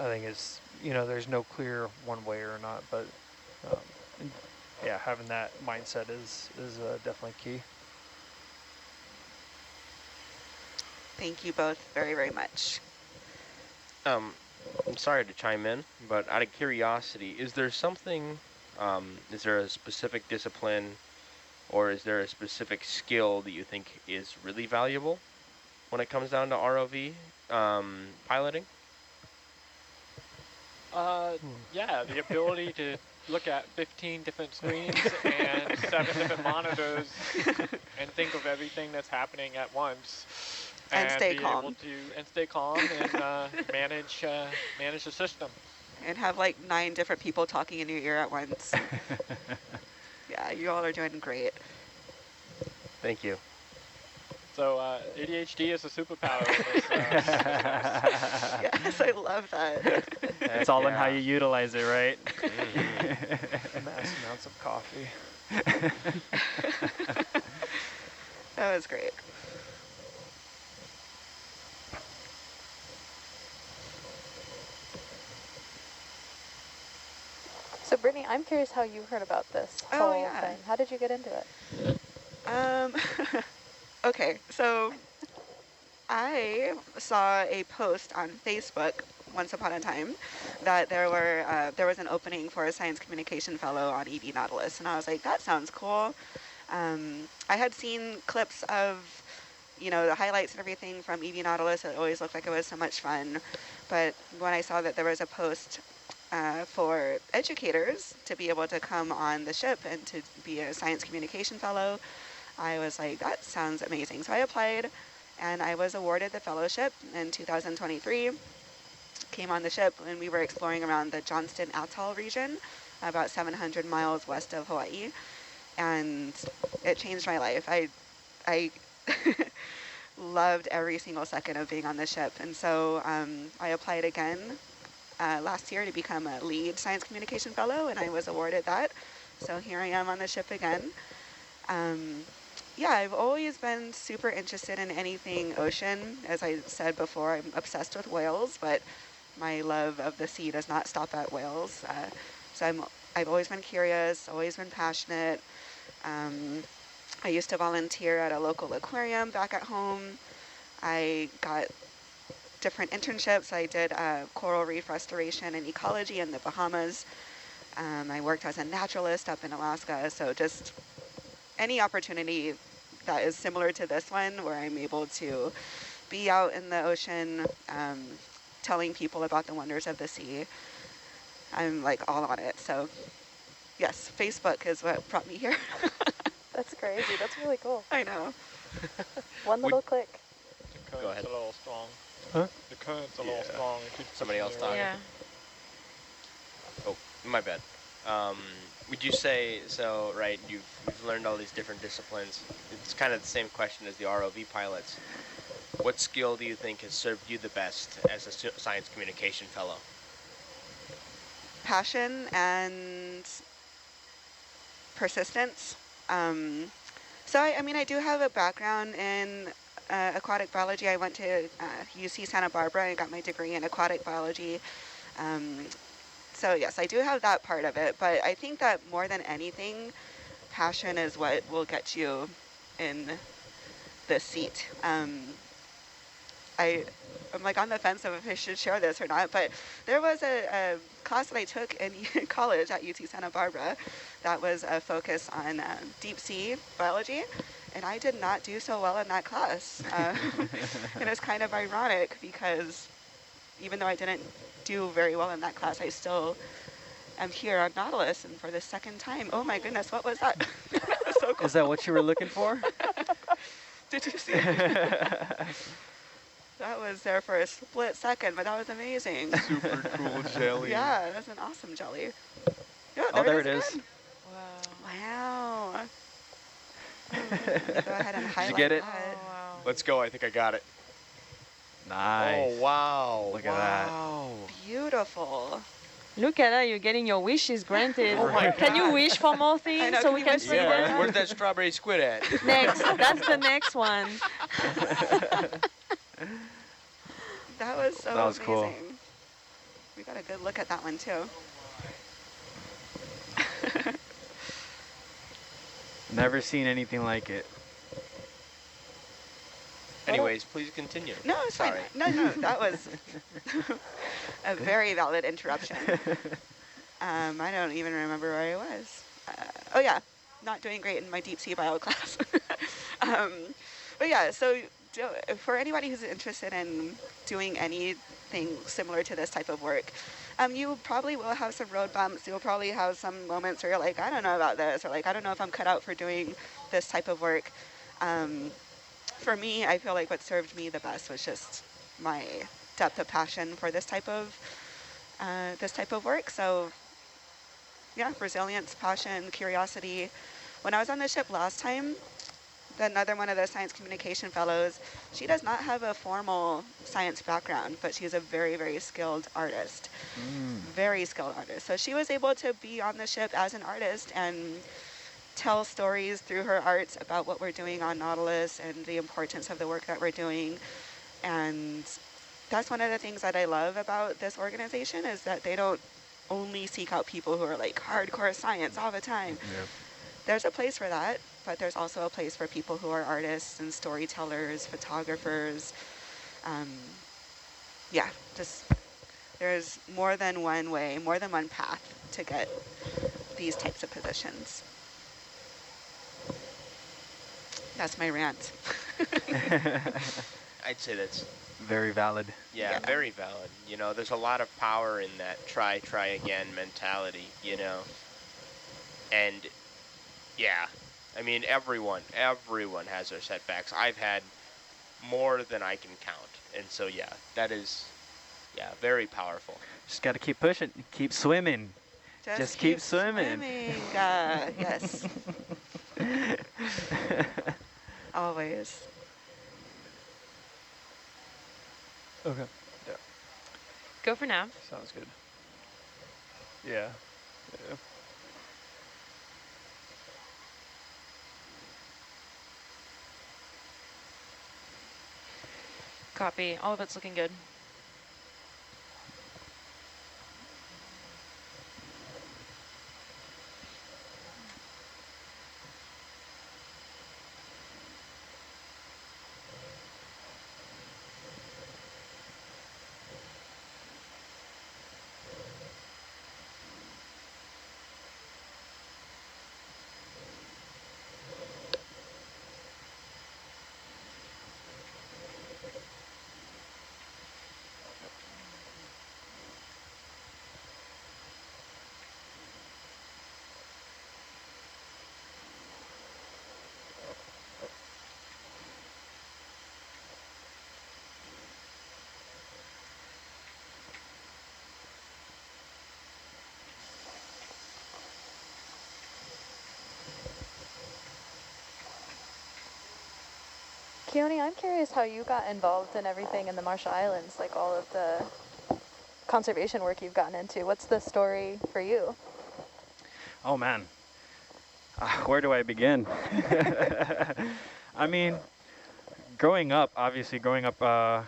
think it's, there's no clear one way or not, but yeah, having that mindset is definitely key. Thank you both very, very much. I'm sorry to chime in, but out of curiosity, is there something, is there a specific discipline or is there a specific skill that you think is really valuable when it comes down to ROV piloting? Yeah, the ability to look at 15 different screens and 7 different monitors and think of everything that's happening at once. And stay calm. And stay calm and manage the system. And have like 9 different people talking in your ear at once. Yeah, you all are doing great. Thank you. So ADHD is a superpower. Yes, I love that. It's all in how you utilize it, right? Mass amounts of coffee. That was great. So Brittany, I'm curious how you heard about this whole thing. How did you get into it? Okay, so I saw a post on Facebook once upon a time that there was an opening for a science communication fellow on EV Nautilus, and I was like, that sounds cool. I had seen clips of, the highlights and everything from EV Nautilus. It always looked like it was so much fun, but when I saw that there was a post for educators to be able to come on the ship and to be a science communication fellow, I was like, that sounds amazing. So I applied and I was awarded the fellowship in 2023. Came on the ship and we were exploring around the Johnston Atoll region, about 700 miles west of Hawaii. And it changed my life. I loved every single second of being on the ship. And so I applied again last year to become a lead science communication fellow, and I was awarded that. So here I am on the ship again. Yeah, I've always been super interested in anything ocean. As I said before, I'm obsessed with whales, but my love of the sea does not stop at whales. So I've always been curious, always been passionate. I used to volunteer at a local aquarium back at home. I got different internships. I did coral reef restoration and ecology in the Bahamas. I worked as a naturalist up in Alaska. So just any opportunity that is similar to this one, where I'm able to be out in the ocean, telling people about the wonders of the sea, I'm like all on it. So yes, Facebook is what brought me here. That's crazy. That's really cool. I know. One little click. The current's a little strong. Huh? The current's a little strong. Somebody else talking. Yeah. Oh, my bad. Would you say, so, right, you've learned all these different disciplines. It's kind of the same question as the ROV pilots. What skill do you think has served you the best as a science communication fellow? Passion and persistence. So I mean, I do have a background in aquatic biology. I went to UC Santa Barbara and got my degree in aquatic biology. So yes, I do have that part of it, but I think that more than anything, passion is what will get you in the seat. I'm like on the fence of if I should share this or not, but there was a class that I took in college at UT Santa Barbara that was a focus on deep sea biology, and I did not do so well in that class. And it's kind of ironic because even though I didn't do very well in that class, I still am here on Nautilus, and for the second time. Oh my goodness, what was that? So cool. Is that what you were looking for? Did you see? That was there for a split second, but that was amazing. Super cool jelly. Yeah, that's an awesome jelly. Yeah, Oh, there it is. again. Wow. Wow. Go ahead and highlight Did you get it? that. Oh, wow. Let's go. I think I got it. Nice. Oh, wow. Look at that. Wow. Beautiful. Look at that, you're getting your wishes granted. Oh my Can you wish for more things know, so can we you can wish see for more? them? Where's that strawberry squid at? Next, that's the next one. That was so That was amazing. cool. We got a good look at that one too. Never seen anything like it. Anyways, please continue. No, it's Sorry. fine. No, that was a very valid interruption. I don't even remember where I was. Oh yeah, not doing great in my deep sea bio class. But yeah, so for anybody who's interested in doing anything similar to this type of work, you probably will have some road bumps. You'll probably have some moments where you're like, I don't know about this, or like, I don't know if I'm cut out for doing this type of work. For me, I feel like what served me the best was just my depth of passion for this type of work. So yeah, resilience, passion, curiosity. When I was on the ship last time, another one of the science communication fellows, she does not have a formal science background, but she's a very, very skilled artist. Very skilled artist. So she was able to be on the ship as an artist and tell stories through her art about what we're doing on Nautilus and the importance of the work that we're doing. And that's one of the things that I love about this organization is that they don't only seek out people who are like hardcore science all the time. Yep. There's a place for that, but there's also a place for people who are artists and storytellers, photographers. Yeah, just there's more than one way, more than one path to get these types of positions. That's my rant. I'd say that's Very valid. yeah, very valid. You know, there's a lot of power in that try again mentality, you know. And yeah, I mean, everyone has their setbacks. I've had more than I can count. And so, yeah, that is, yeah, very powerful. Just got to keep pushing, keep swimming. Just keep swimming. Yes. Always. Okay. Yeah. Go for now. Sounds good. Yeah. Yeah. Copy. All of it's looking good. Keone, I'm curious how you got involved in everything in the Marshall Islands, like all of the conservation work you've gotten into. What's the story for you? Oh man, where do I begin? I mean, growing up, obviously growing up,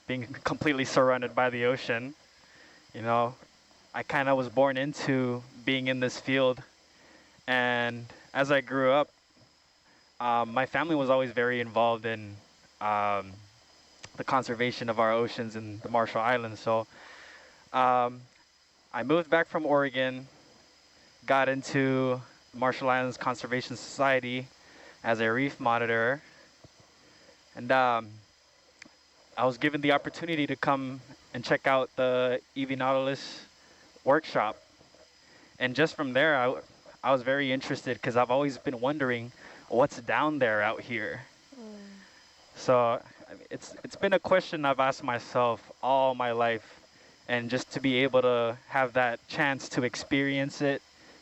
being completely surrounded by the ocean, you know, I kind of was born into being in this field. And as I grew up, my family was always very involved in um, the conservation of our oceans in the Marshall Islands. So um, I moved back from Oregon, got into Marshall Islands Conservation Society as a reef monitor, and I was given the opportunity to come and check out the EV Nautilus workshop. And just from there, I was very interested because I've always been wondering what's down there out here. So I mean, it's been a question I've asked myself all my life, and just to be able to have that chance to experience it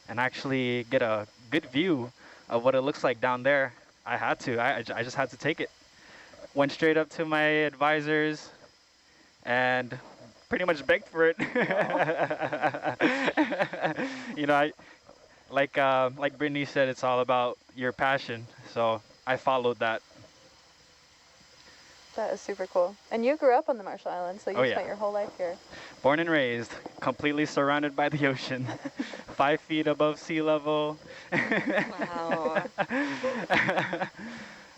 and actually get a good view of what it looks like down there, I had to. I just had to take it. Went straight up to my advisors and pretty much begged for it. You know, like Brittany said, it's all about your passion. So I followed that. That is super cool. And you grew up on the Marshall Islands, so you spent your whole life here. Born and raised, completely surrounded by the ocean, 5 feet above sea level. Wow.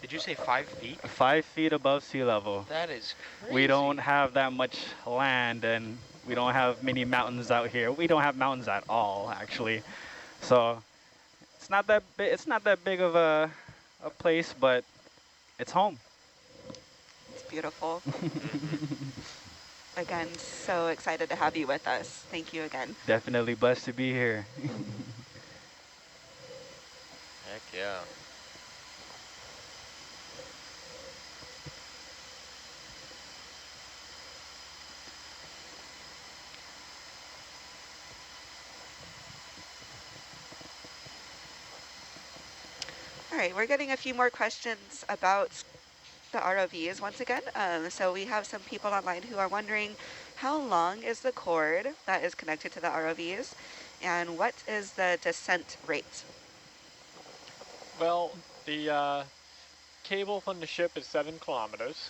Did you say 5 feet? 5 feet above sea level. That is crazy. We don't have that much land, and we don't have many mountains out here. We don't have mountains at all, actually. So it's not that big. It's not that big of a place, but it's home. It's beautiful. Again, so excited to have you with us. Thank you again. Definitely blessed to be here. Heck yeah. All right, we're getting a few more questions about the ROVs once again. So we have some people online who are wondering how long is the cord that is connected to the ROVs, and what is the descent rate? Well, the cable from the ship is 7 kilometers.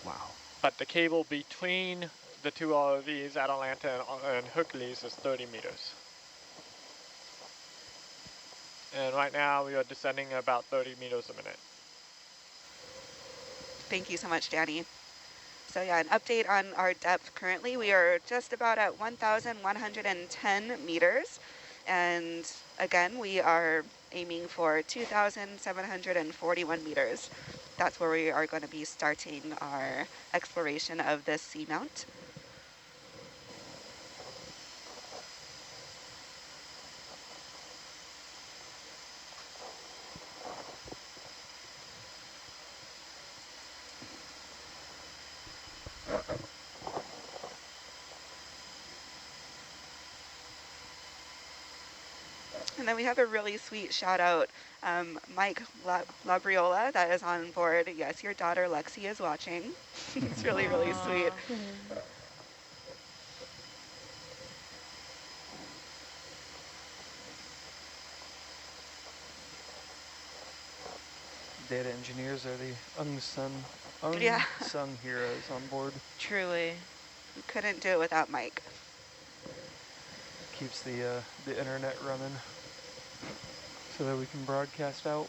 Wow. But the cable between the two ROVs, Atalanta and Hercules, is 30 meters. And right now we are descending about 30 meters a minute. Thank you so much, Danny. So yeah, an update on our depth currently. We are just about at 1,110 meters. And again, we are aiming for 2,741 meters. That's where we are going to be starting our exploration of this seamount. And then we have a really sweet shout out, Mike Labriola, that is on board. Yes, your daughter Lexi is watching. It's really, really sweet. Data engineers are the unsung heroes on board. Truly. We couldn't do it without Mike. Keeps the internet running so that we can broadcast out.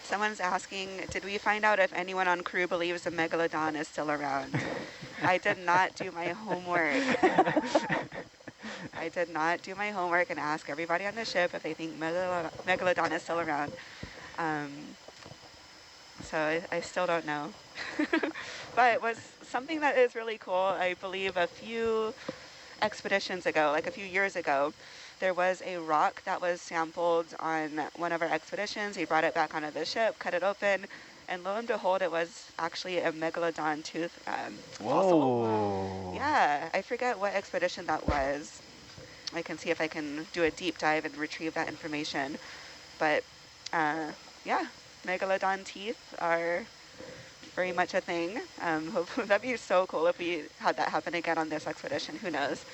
Someone's asking, did we find out if anyone on crew believes the megalodon is still around? I did not do my homework. I did not do my homework and ask everybody on the ship if they think megalodon is still around. So I still don't know. But it was something that is really cool. I believe a few expeditions ago, like a few years ago, there was a rock that was sampled on one of our expeditions. We brought it back onto the ship, cut it open, And lo and behold, it was actually a megalodon tooth fossil. Whoa. Yeah, I forget what expedition that was. I can see if I can do a deep dive and retrieve that information. But yeah, megalodon teeth are very much a thing. That'd be so cool if we had that happen again on this expedition. Who knows?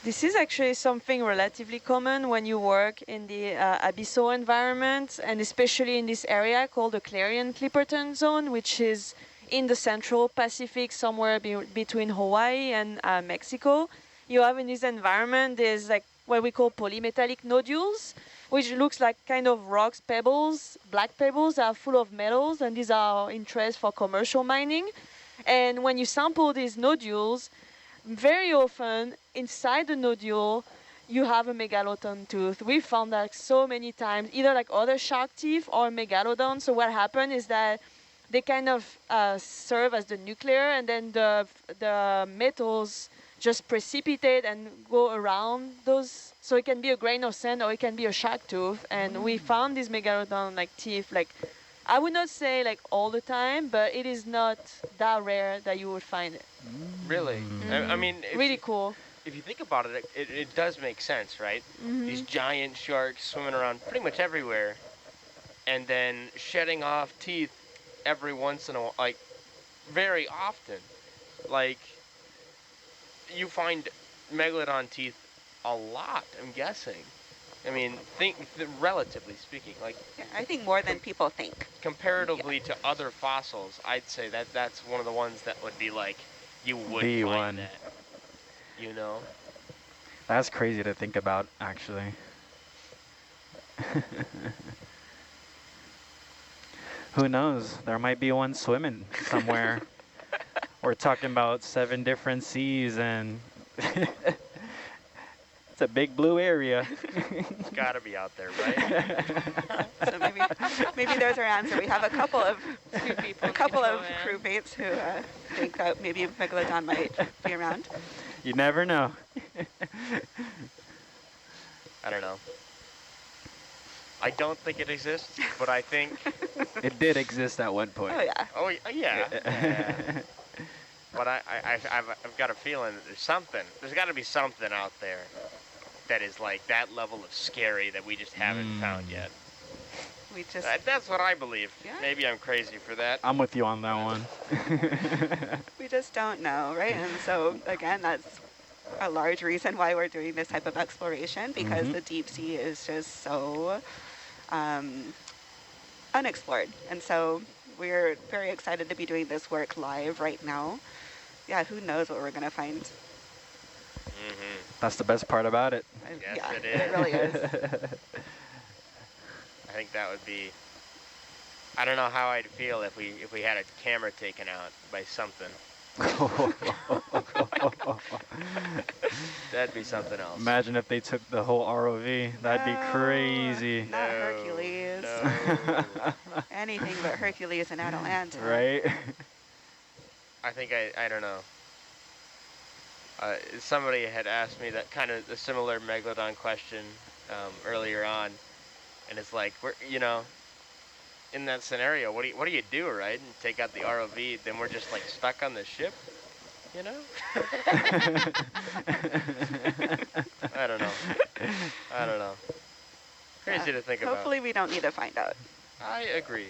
This is actually something relatively common when you work in the abyssal environment, and especially in this area called the Clarion-Clipperton Zone, which is in the central Pacific, somewhere between Hawaii and Mexico. You have in this environment, there's like what we call polymetallic nodules, which looks like kind of rocks, pebbles, black pebbles that are full of metals, and these are of interest for commercial mining. And when you sample these nodules, very often inside the nodule you have a megalodon tooth. We found that so many times, either like other shark teeth or megalodon. So what happened is that they kind of serve as the nuclear, and then the metals just precipitate and go around those. So it can be a grain of sand or it can be a shark tooth. And we found these megalodon like teeth, like I would not say like all the time, but it is not that rare that you would find it. Really? I mean, really cool. If you think about it, it does make sense, right? These giant sharks swimming around pretty much everywhere, and then shedding off teeth every once in a while, like very often. Like you find megalodon teeth a lot, I'm guessing. I mean, relatively speaking, like Yeah, I think more than people think. comparatively to other fossils, I'd say that's one of the ones that would be like you would The find one. that. You know? That's crazy to think about, actually. Who knows? There might be one swimming somewhere. We're talking about 7 different seas, and it's a big blue area. It's got to be out there, right? So maybe there's our answer. We have a couple of crewmates who think that maybe megalodon might be around. You never know. I don't know. I don't think it exists, but I think It did exist at one point. Oh yeah. Oh yeah. Yeah. But I've got a feeling that there's something. There's got to be something out there that is like that level of scary that we just haven't found yet. We just. That's what I believe. Yeah. Maybe I'm crazy for that. I'm with you on that one. We just don't know, right? And so again, that's a large reason why we're doing this type of exploration, because the deep sea is just so unexplored. And so we're very excited to be doing this work live right now. Yeah, who knows what we're going to find. That's the best part about it. Yes, Yeah, it is. it really is. I think that would be. I don't know how I'd feel if we had a camera taken out by something. That'd be something else. Imagine if they took the whole ROV. That'd be crazy. Not Hercules. No. Anything but Hercules and Atalanta. Right? I think I don't know. Somebody had asked me that kind of a similar megalodon question earlier on, and it's like in that scenario, what do you do, right? And take out the ROV, then we're just like stuck on the ship, you know? I don't know. Crazy to think about. Hopefully we don't need to find out. I agree.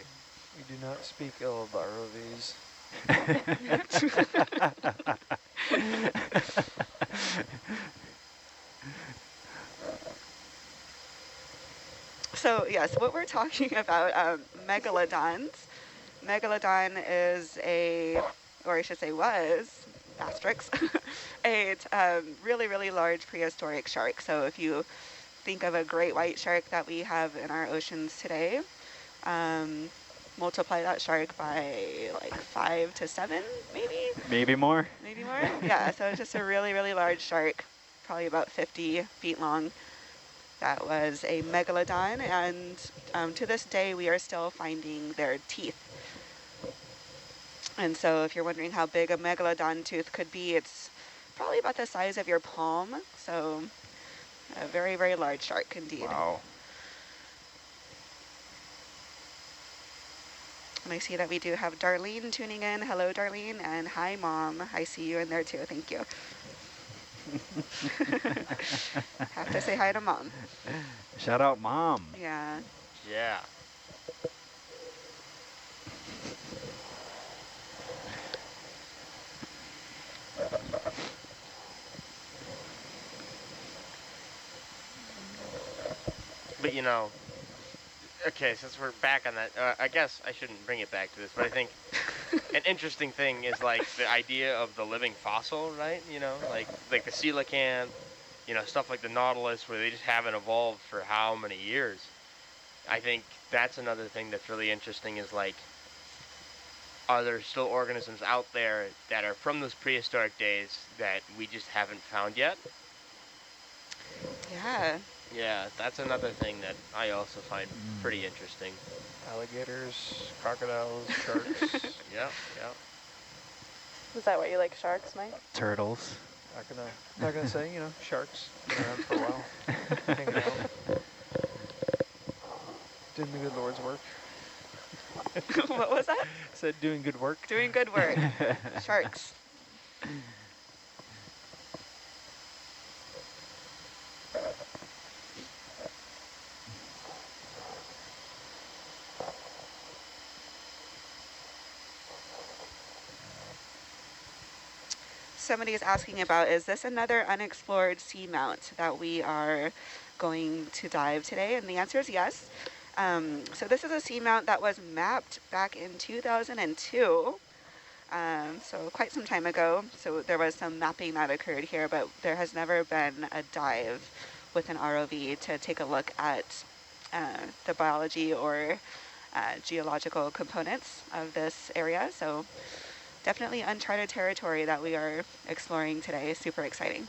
We do not speak ill of ROVs. So yes, what we're talking about, megalodons. Megalodon is or I should say was, asterisk, a really, really large prehistoric shark. So if you think of a great white shark that we have in our oceans today, multiply that shark by like 5 to 7, maybe? Maybe more. Maybe more? Yeah, so it's just a really, really large shark, probably about 50 feet long. That was a megalodon, and to this day we are still finding their teeth. And so if you're wondering how big a megalodon tooth could be, it's probably about the size of your palm, so a very, very large shark indeed. Wow. And I see that we do have Darlene tuning in. Hello, Darlene. And hi, Mom. I see you in there too. Thank you. Have to say hi to Mom. Shout out, Mom. Yeah. Yeah. But you know, okay, since we're back on that, I guess I shouldn't bring it back to this, but I think an interesting thing is like the idea of the living fossil, right? You know, like the coelacanth, you know, stuff like the nautilus, where they just haven't evolved for how many years. I think that's another thing that's really interesting is like, are there still organisms out there that are from those prehistoric days that we just haven't found yet? Yeah. Yeah, that's another thing that I also find pretty interesting. Alligators, crocodiles, sharks. Yeah, yeah. Is that why you like sharks, Mike? Turtles. Not gonna say, you know, sharks. Been around for a while. Hanging out. Doing the good Lord's work. What was that? Said doing good work. Doing good work. Sharks. Somebody is asking about, is this another unexplored seamount that we are going to dive today? And the answer is yes. So this is a seamount that was mapped back in 2002. So quite some time ago. So there was some mapping that occurred here, but there has never been a dive with an ROV to take a look at the biology or geological components of this area. So definitely uncharted territory that we are exploring today. Super exciting.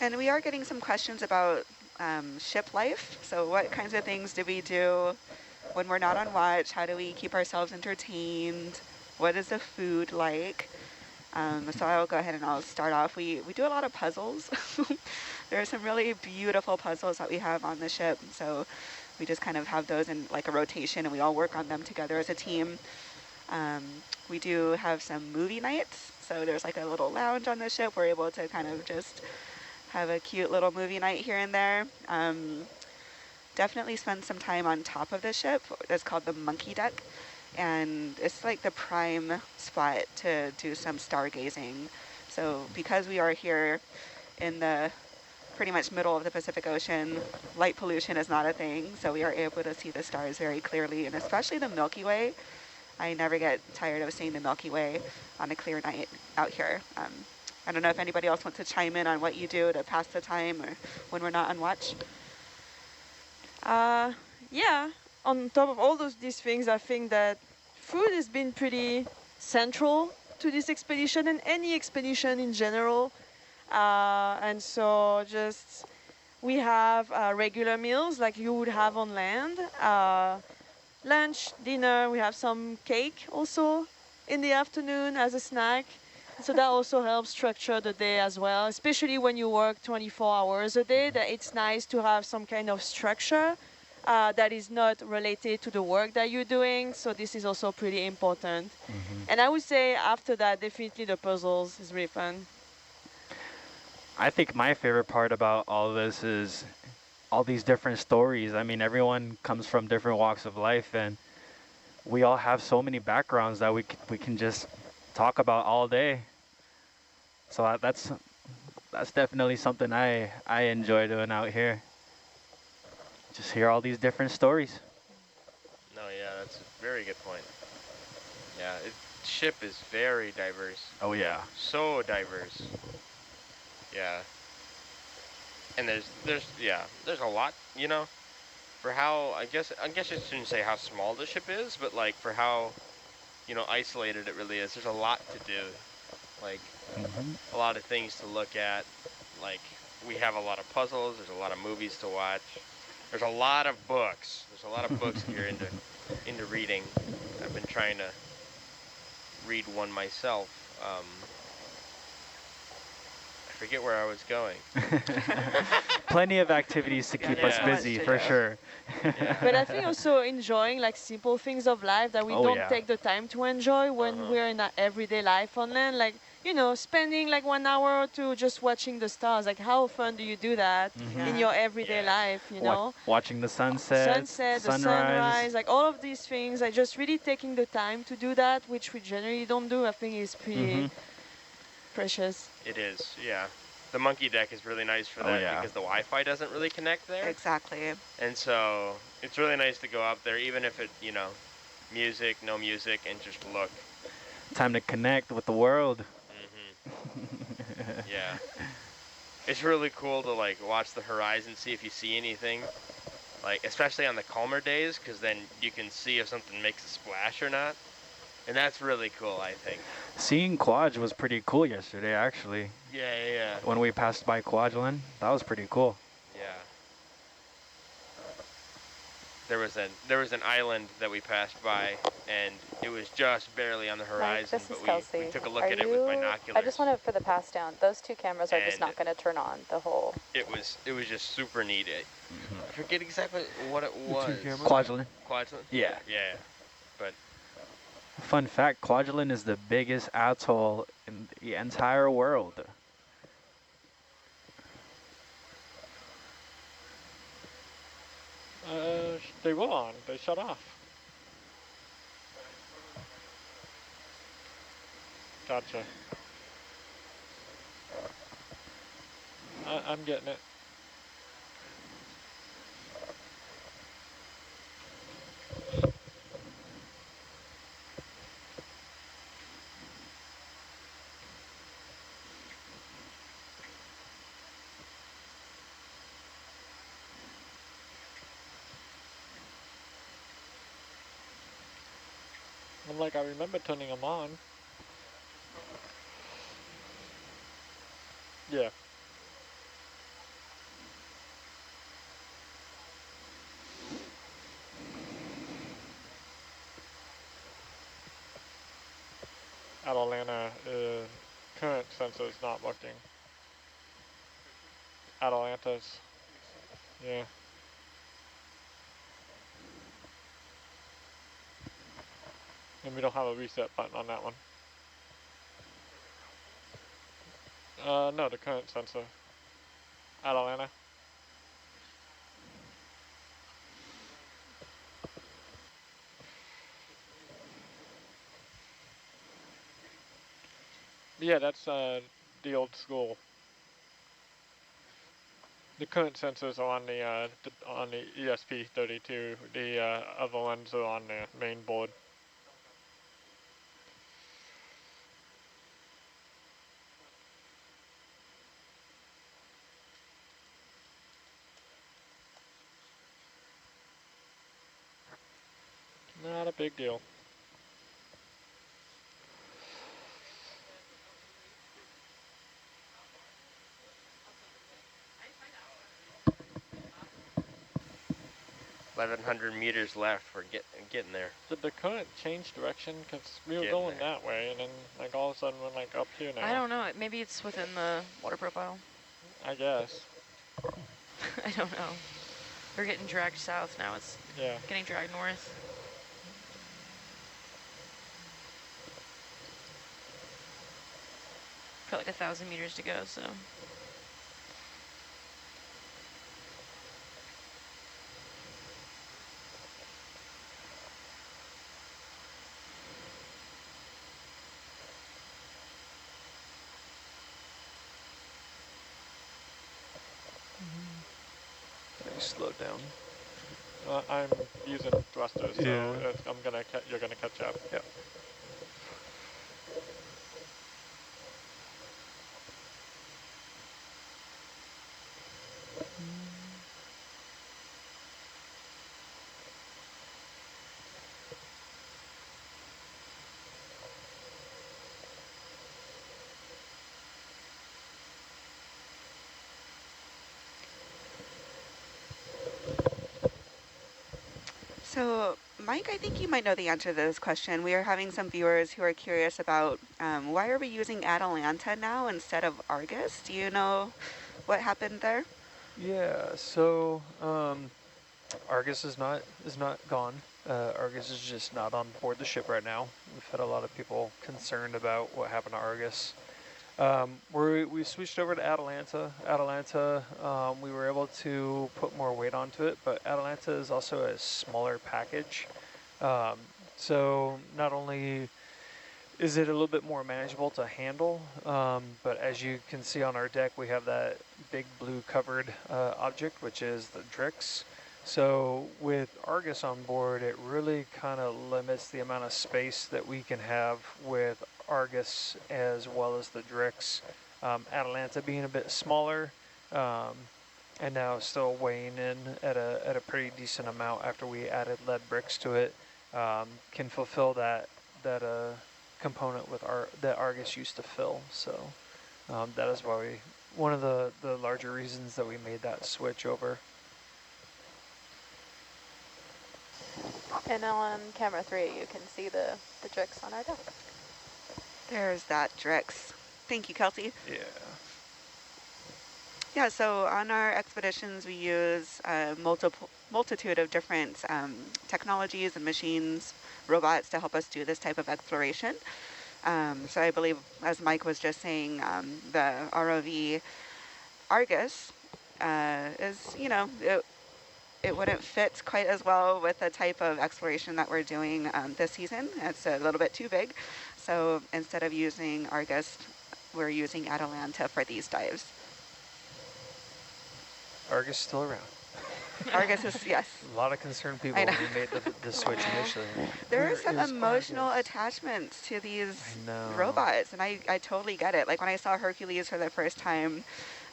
And we are getting some questions about ship life. So what kinds of things do we do when we're not on watch? How do we keep ourselves entertained? What is the food like? So I'll go ahead and I'll start off. We do a lot of puzzles. There are some really beautiful puzzles that we have on the ship. So we just kind of have those in like a rotation and we all work on them together as a team. We do have some movie nights. So there's like a little lounge on the ship. We're able to kind of just have a cute little movie night here and there. Definitely spend some time on top of the ship. It's called the monkey deck. And it's like the prime spot to do some stargazing. So because we are here in the pretty much middle of the Pacific Ocean, light pollution is not a thing. So we are able to see the stars very clearly, and especially the Milky Way. I never get tired of seeing the Milky Way on a clear night out here. I don't know if anybody else wants to chime in on what you do to pass the time or when we're not on watch. Yeah, on top of all these things, I think that food has been pretty central to this expedition and any expedition in general. And so just we have regular meals like you would have on land. Lunch, dinner, we have some cake also in the afternoon as a snack. So that also helps structure the day as well, especially when you work 24 hours a day, that it's nice to have some kind of structure that is not related to the work that you're doing. So this is also pretty important. And I would say after that, definitely the puzzles is really fun. I think my favorite part about all of this is all these different stories. I mean, everyone comes from different walks of life, and we all have so many backgrounds that we can just talk about all day. So that's definitely something I enjoy doing out here. Just hear all these different stories. No, yeah, that's a very good point. Yeah, ship is very diverse. Oh yeah. So diverse. Yeah. And there's a lot, you know, for how I guess I shouldn't say how small the ship is, but like for how, you know, isolated it really is. There's a lot to do. Like a lot of things to look at. Like we have a lot of puzzles, there's a lot of movies to watch. There's a lot of books. There's a lot of books if you're into into reading. I've been trying to read one myself. I forget where I was going. Plenty of activities to keep us Yeah. busy, for sure. Yeah. But I think also enjoying like simple things of life that we Oh, don't yeah. take the time to enjoy when we're in our everyday life on land. Like, you know, spending like 1 hour or two just watching the stars. Like, how often do you do that in your everyday life, you know? Watching the Sunset, the sunrise. sunrise, like all of these things, like just really taking the time to do that, which we generally don't do, I think is pretty precious. It is, yeah. The monkey deck is really nice for Oh, that yeah. because the Wi-Fi doesn't really connect there. Exactly. And so it's really nice to go up there, even if it, you know, music, no music, and just look. Time to connect with the world. Yeah. It's really cool to like watch the horizon, see if you see anything. Like, especially on the calmer days, because then you can see if something makes a splash or not. And that's really cool, I think. Seeing Quaj was pretty cool yesterday, actually. Yeah. When we passed by Kwajalein, that was pretty cool. Yeah. There was an island that we passed by, and it was just barely on the horizon, Mike, this is but Kelsey. we took a look Are at it with you- binoculars. I just want to, for the pass down, those two cameras are just And not going to turn on the whole. It was just super neat. I forget exactly what it was. Kwajalein. Kwajalein? Yeah. Yeah. But Fun fact, Kwajalein is the biggest atoll in the entire world. They were on. They shut off. Gotcha. I'm getting it. I'm like, I remember turning them on. Yeah. Atalanta, current sensor is not working. Atalanta's, yeah. And we don't have a reset button on that one. No, the current sensor. Atalanta. Yeah, that's the old school. The current sensors are on the ESP32. The other ones are on the main board. Not a big deal. $1,100 meters left for getting there. Did the current change direction? Because we were Getting going there. that way, and then like all of a sudden we're like up here now. I don't know. Maybe it's within the water profile. I guess. I don't know. We're getting dragged south now. It's getting dragged north. Got like 1,000 meters to go, so. Slow down. I'm using thrusters, so you're gonna catch up. Yep. So Mike, I think you might know the answer to this question. We are having some viewers who are curious about why are we using Atalanta now instead of Argus? Do you know what happened there? Yeah, so Argus is not gone. Argus is just not on board the ship right now. We've had a lot of people concerned about what happened to Argus. We switched over to Atalanta. Atalanta, we were able to put more weight onto it, but Atalanta is also a smaller package. So not only is it a little bit more manageable to handle, but as you can see on our deck, we have that big blue covered object, which is the Drix. So with Argus on board, it really kind of limits the amount of space that we can have with Argus as well as the Drix. Atalanta being a bit smaller, and now still weighing in at a pretty decent amount after we added lead bricks to it, can fulfill that component with that Argus used to fill. So that is why one of the larger reasons that we made that switch over. And on camera 3, you can see the Drix on our deck. There's that Drix. Thank you, Kelsey. Yeah. Yeah, so on our expeditions, we use a multitude of different technologies and machines, robots to help us do this type of exploration. So I believe, as Mike was just saying, the ROV Argus is, you know, it wouldn't fit quite as well with the type of exploration that we're doing this season. It's a little bit too big. So instead of using Argus, we're using Atalanta for these dives. Argus still around. Argus is, yes. A lot of concerned people when we made the switch initially. There are some emotional attachments to these robots, and I totally get it. Like when I saw Hercules for the first time,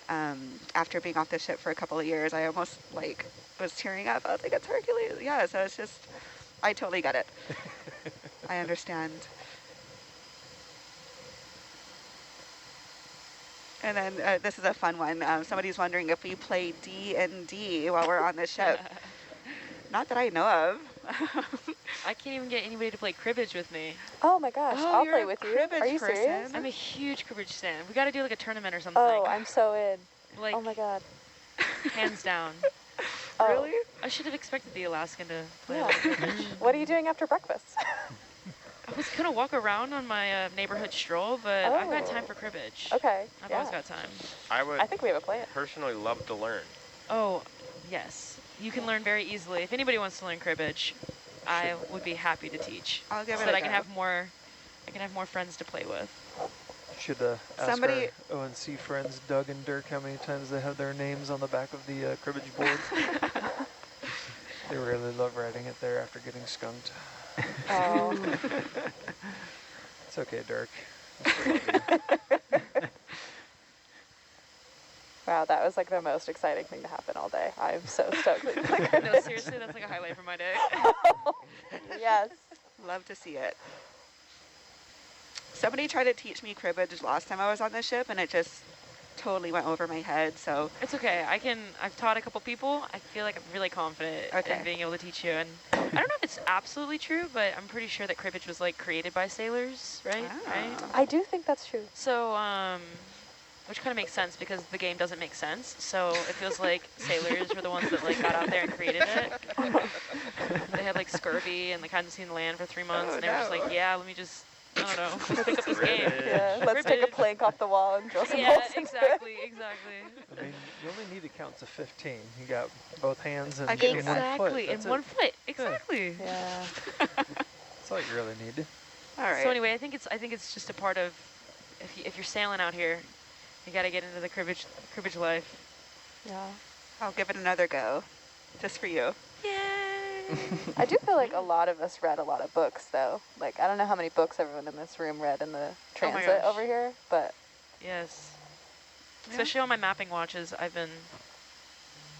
after being off the ship for a couple of years, I almost like was tearing up. I was like, it's Hercules. Yeah, so it's just, I totally get it. I understand. And then this is a fun one. Somebody's wondering if we play D&D while we're on the ship. Not that I know of. I can't even get anybody to play cribbage with me. Oh my gosh, I'll play with you. Are you person? serious? I'm a huge cribbage fan. We got to do like a tournament or something. Oh, I'm so in. Like, oh my god. Hands down. Oh. Really? I should have expected the Alaskan to play Yeah. a little cribbage. What are you doing after breakfast? I was going to walk around on my neighborhood stroll, but I've got time for cribbage. Okay. I've always got time. I think we have a plan. Personally love to learn. Oh, yes. You can learn very easily. If anybody wants to learn cribbage, I would be happy to teach. I'll give so it that a I can go. have more friends to play with. Should ask our ONC friends Doug and Dirk how many times they have their names on the back of the cribbage board. They really love writing it there after getting skunked. Oh. It's okay, Dirk. I still love you. Wow, that was like the most exciting thing to happen all day. I'm so stoked. No, seriously, that's like a highlight from my day. Yes. Love to see it. Somebody tried to teach me cribbage last time I was on the ship, and it just totally went over my head. So It's okay. I've taught a couple people. I feel like I'm really confident in being able to teach you. And I don't know if it's absolutely true, but I'm pretty sure that cribbage was like created by sailors, right? Right? I do think that's true. So, which kind of makes sense because the game doesn't make sense. So it feels like sailors were the ones that like got out there and created it. They had like scurvy and they hadn't seen land for 3 months, and they were just like, yeah, let me just, I don't know, pick up this game. Yeah, let's take a plank off the wall and drill some holes into it. exactly. I mean, you only need to count to 15. You got both hands and Exactly, in in one foot. Exactly. Yeah. That's all you really need. all right. So anyway, I think it's just a part of if you're sailing out here, you got to get into the cribbage life. Yeah. I'll give it another go, just for you. Yay! I do feel like a lot of us read a lot of books, though. Like, I don't know how many books everyone in this room read in the transit gosh. over here, but Yes. Especially on my mapping watches, I've been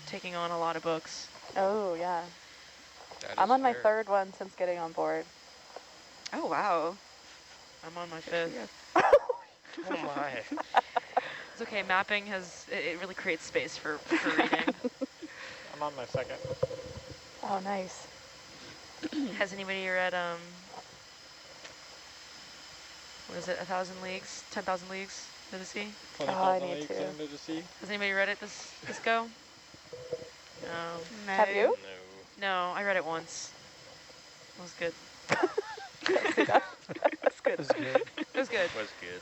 taking on a lot of books. oh yeah. That I'm is on my fair. 3rd one since getting on board. Oh, wow. I'm on my 5th. Oh my. It's okay. Mapping it really creates space for reading. I'm on my 2nd. Oh, nice. Has anybody read, what is it, 1,000 Leagues, 10,000 Leagues to the Sea? 20,000 need leagues to. into the sea. Has anybody read it this go? No. Have you? No. No, I read it once. It was good. That's good. This is good. It was good. Was good.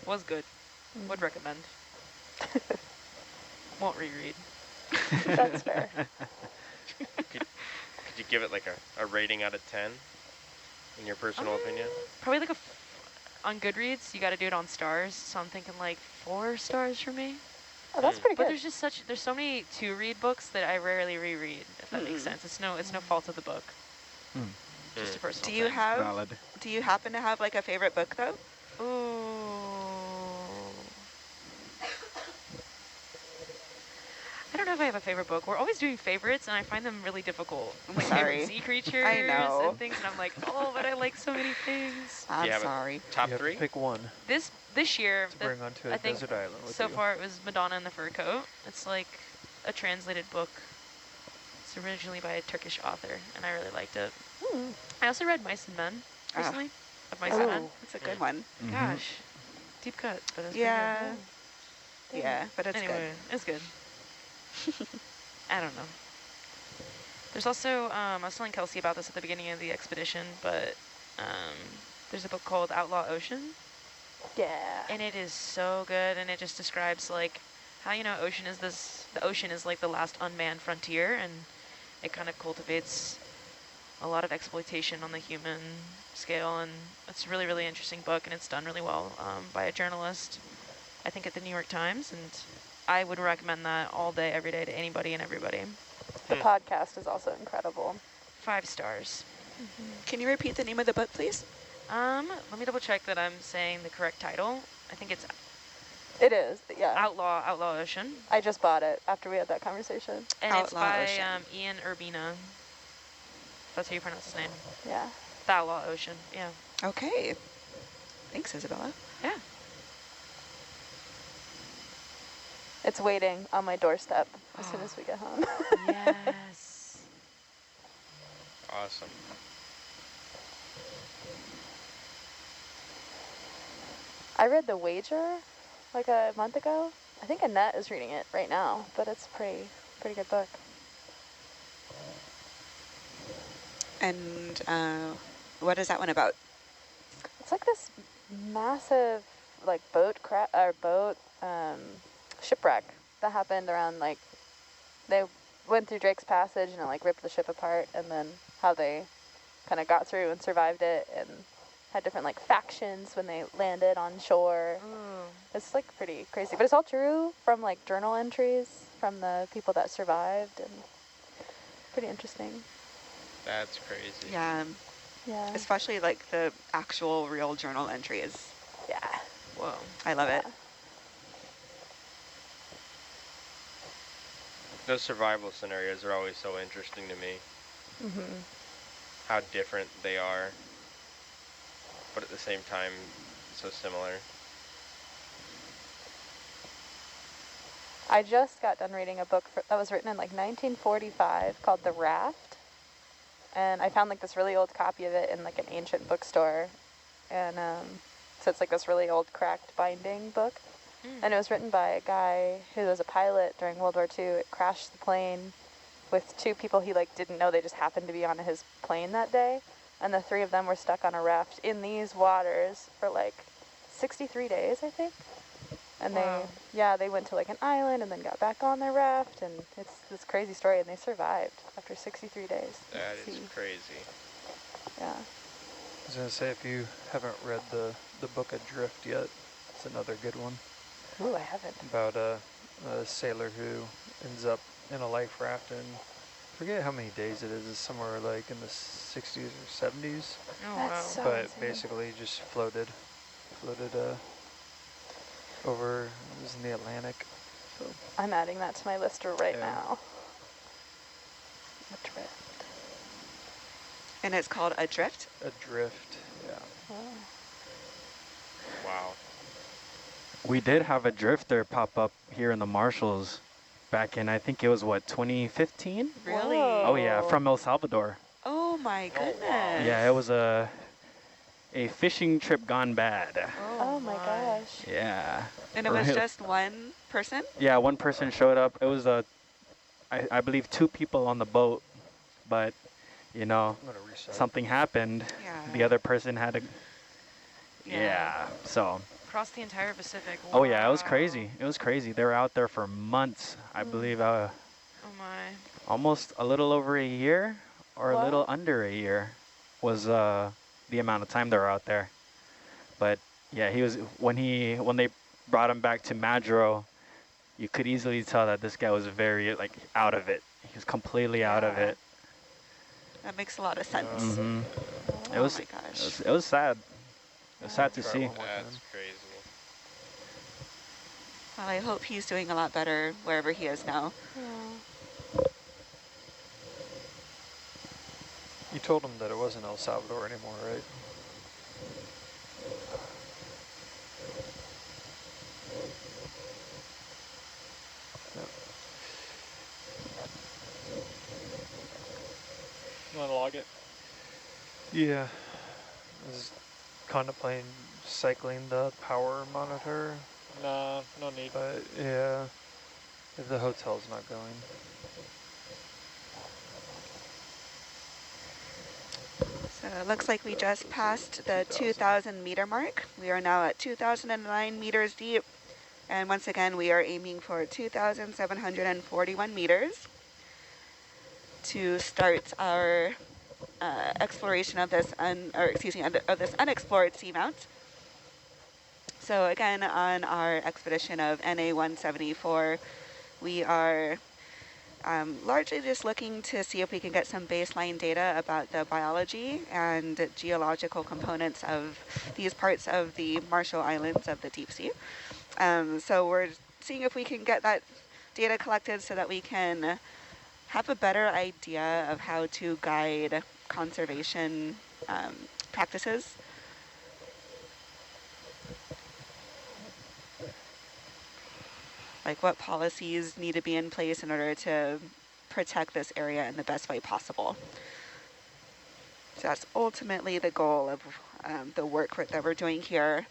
Was good. Would recommend. Won't reread. That's fair. Could you give it like a rating out of 10, in your personal opinion? Probably like on Goodreads, you got to do it on stars. So I'm thinking like 4 stars for me. Oh, that's pretty But good. there's just there's so many to-read books that I rarely reread, if that makes sense. It's no fault of the book. Just a personal Do you thing. have? Valid. Do you happen to have like a favorite book though? Ooh. I don't know if I have a favorite book. We're always doing favorites, and I find them really difficult. I'm Like sorry. sea creatures I know. and things, and I'm like, oh, but I like so many things. I'm have sorry. Top You have 3? to pick one This year, to bring onto I a think desert island with so you. far it was Madonna and the Fur Coat. It's like a translated book. It's originally by a Turkish author, and I really liked it. I also read Mice and Men recently. Of Mice and Men. Oh, that's a good one. Gosh, deep cut, but it's Yeah. pretty good. Yeah, but it's Anyway, it's good. I don't know. There's also, I was telling Kelsey about this at the beginning of the expedition, but there's a book called Outlaw Ocean. Yeah. And it is so good, and it just describes like how, you know, the ocean is like the last unmanned frontier, and it kind of cultivates a lot of exploitation on the human scale, and it's a really, really interesting book, and it's done really well by a journalist, I think at the New York Times, and I would recommend that all day, every day to anybody and everybody. The podcast is also incredible. 5 stars. Can you repeat the name of the book, please? Let me double check that I'm saying the correct title. I think it's It is, yeah. Outlaw Ocean. I just bought it after we had that conversation. And it's Outlaw by Ocean. Ian Urbina. That's how you pronounce his name. Yeah. The Outlaw Ocean, yeah. Okay. Thanks, Isabella. Yeah. It's waiting on my doorstep as soon as we get home. Yes. Awesome. I read The Wager like a month ago. I think Annette is reading it right now, but it's pretty good book. And what is that one about? It's like this massive like boat shipwreck that happened around like they went through Drake's Passage and it like ripped the ship apart, and then how they kind of got through and survived it, and had different like factions when they landed on shore. It's like pretty crazy, but it's all true from like journal entries from the people that survived, and pretty interesting. That's crazy. Yeah, Yeah. especially like the actual real journal entries. Yeah. Whoa. I love it. Those survival scenarios are always so interesting to me. Mm-hmm. How different they are, but at the same time, so similar. I just got done reading a book that was written in like 1945 called The Raft. And I found like this really old copy of it in like an ancient bookstore. And so it's like this really old cracked binding book. And it was written by a guy who was a pilot during World War II. It crashed the plane with 2 people he like didn't know. They just happened to be on his plane that day. And the 3 of them were stuck on a raft in these waters for like 63 days, I think. And they went to like an island and then got back on their raft, and it's this crazy story, and they survived after 63 days. That is crazy. Yeah. I was going to say, if you haven't read the book Adrift yet, it's another good one. Ooh, I haven't. About a sailor who ends up in a life raft, and I forget how many days it is. It's somewhere like in the 60s or 70s. Oh, That's wow. so But insane. basically just floated over, it was in the Atlantic. So I'm adding that to my list right Yeah. now. Adrift. And it's called Adrift? Adrift, yeah. Oh. Wow. We did have a drifter pop up here in the Marshalls back in, I think it was what, 2015? Really? Whoa. Oh yeah, from El Salvador. Oh my Oh, wow. goodness. Yeah, it was a fishing trip gone bad. Oh my gosh. Yeah. And it was just one person? Yeah, one person showed up. It was I believe 2 people on the boat, but you know, I'm gonna reset. something happened. Yeah. The other person had to. Yeah. Yeah. So. Across the entire Pacific. Oh yeah, it was Wow. crazy. It was crazy. They were out there for months. I believe Oh my. almost a little over a year or a little What? under a year was the amount of time they were out there. But yeah, he was when they brought him back to Madro, you could easily tell that this guy was very like out of it. He was completely out of Yeah. it. That makes a lot of sense. Mm-hmm. Oh my gosh. It was sad. It was sad to Try see. it one more time. That's crazy. Well, I hope he's doing a lot better wherever he is now. You told him that it wasn't El Salvador anymore, right? You want to log it? Yeah. I was contemplating cycling the power monitor, No, no need. but yeah, if the hotel's not going. So it looks like we just passed the 2,000 meter mark. We are now at 2,009 meters deep. And once again, we are aiming for 2,741 meters to start our exploration of this, of this unexplored seamount. So again, on our expedition of NA-174, we are largely just looking to see if we can get some baseline data about the biology and geological components of these parts of the Marshall Islands of the deep sea. So we're seeing if we can get that data collected so that we can have a better idea of how to guide conservation practices. Like what policies need to be in place in order to protect this area in the best way possible. So that's ultimately the goal of the work that we're doing here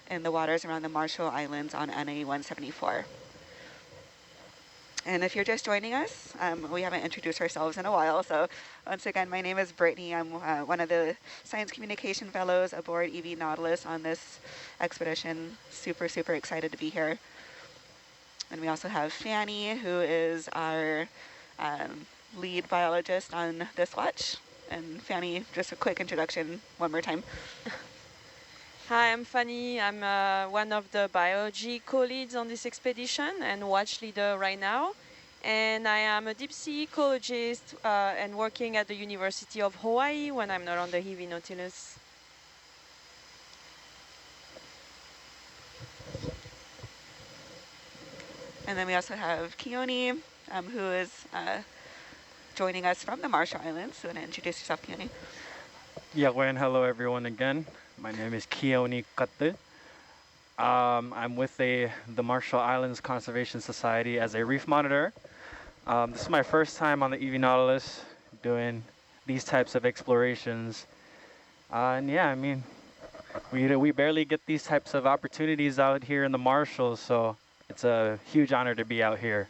in the waters around the Marshall Islands on NA-174. And if you're just joining us, we haven't introduced ourselves in a while. So once again, my name is Brittany. I'm one of the Science Communication Fellows aboard EV Nautilus on this expedition. Super, super excited to be here. And we also have Fanny, who is our lead biologist on this watch. And Fanny, just a quick introduction one more time. Hi, I'm Fanny. I'm one of the biology co-leads on this expedition and watch leader right now. And I am a deep sea ecologist and working at the University of Hawaii when I'm not on the HV Nautilus. And then we also have Keone, who is joining us from the Marshall Islands. So introduce yourself, Keone. Yeah, well, and hello everyone again. My name is Keone Kate. I'm with the Marshall Islands Conservation Society as a reef monitor. This is my first time on the EV Nautilus doing these types of explorations. And yeah, I mean, we barely get these types of opportunities out here in the Marshalls, so it's a huge honor to be out here.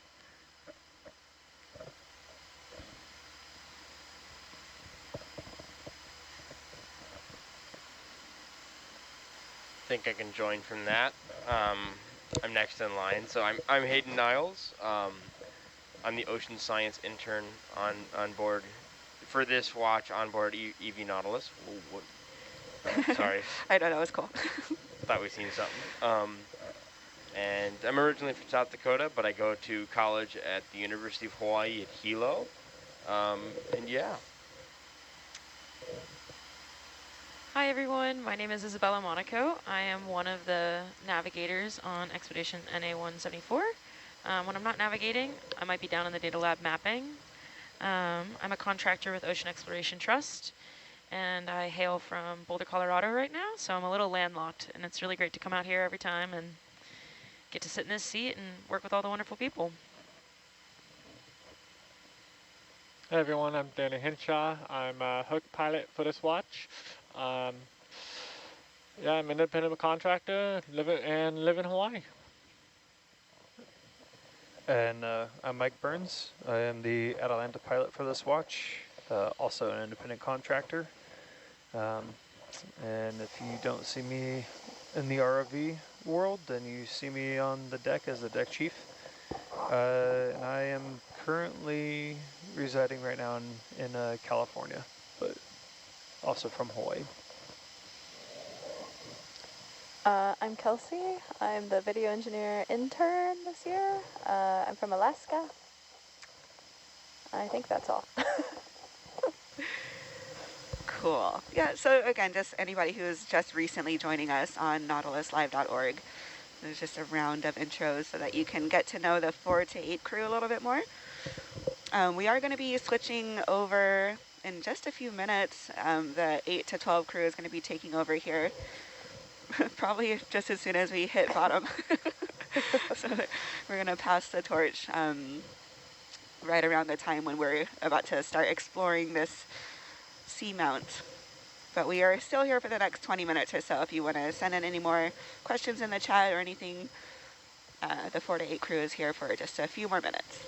I think I can join from that. I'm next in line. So I'm Hayden Niles. I'm the ocean science intern on board for this watch on board EV Nautilus. Sorry. I know, that was cool. Thought we'd seen something. And I'm originally from South Dakota, but I go to college at the University of Hawaii at Hilo. And yeah. Hi everyone, my name is Isabella Monaco. I am one of the navigators on expedition NA-174. When I'm not navigating, I might be down in the data lab mapping. I'm a contractor with Ocean Exploration Trust, and I hail from Boulder, Colorado right now, so I'm a little landlocked, and it's really great to come out here every time and get to sit in this seat and work with all the wonderful people. Hey everyone, I'm Danny Henshaw. I'm a hook pilot for this watch. Um, yeah, I'm an independent contractor, live in Hawaii. And I'm Mike Burns. I am the Atalanta pilot for this watch, also an independent contractor. And if you don't see me in the ROV world, then you see me on the deck as the deck chief. And I am currently residing right now in California, but also from Hawaii. I'm Kelsey. I'm the video engineer intern this year. I'm from Alaska. I think that's all. Cool. Yeah, so again, just anybody who is just recently joining us on nautiluslive.org, there's just a round of intros so that you can get to know the 4 to 8 crew a little bit more. We are going to be switching over in just a few minutes. The 8 to 12 crew is going to be taking over here, probably just as soon as we hit bottom. So we're going to pass the torch right around the time when we're about to start exploring this seamount. But we are still here for the next 20 minutes or so. If you want to send in any more questions in the chat or anything, the 4 to 8 crew is here for just a few more minutes.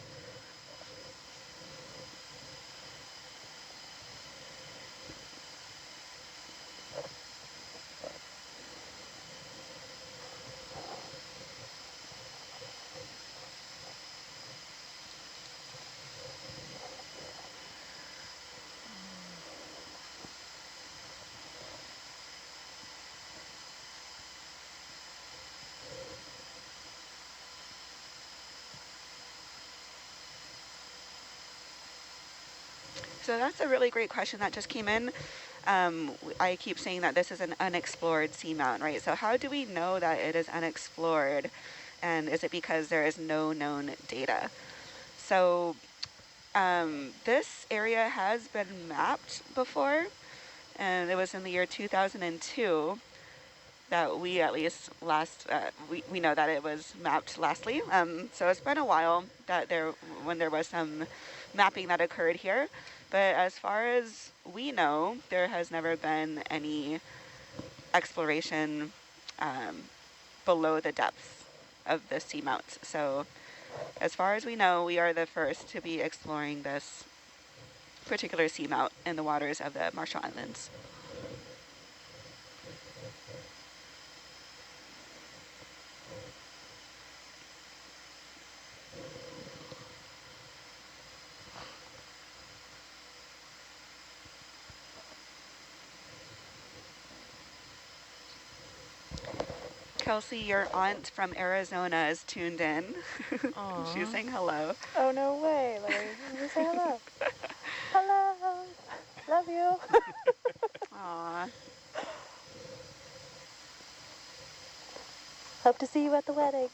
So that's a really great question that just came in. I keep saying that this is an unexplored seamount, right? So how do we know that it is unexplored? And is it because there is no known data? So this area has been mapped before, and it was in the year 2002 that we at least we know that it was mapped lastly. So it's been a while that when there was some mapping that occurred here. But as far as we know, there has never been any exploration below the depths of the seamount. So as far as we know, we are the first to be exploring this particular seamount in the waters of the Marshall Islands. Kelsey, your aunt from Arizona is tuned in. She's saying hello. Oh, no way. Let me say hello. Hello. Love you. Aw. Hope to see you at the wedding.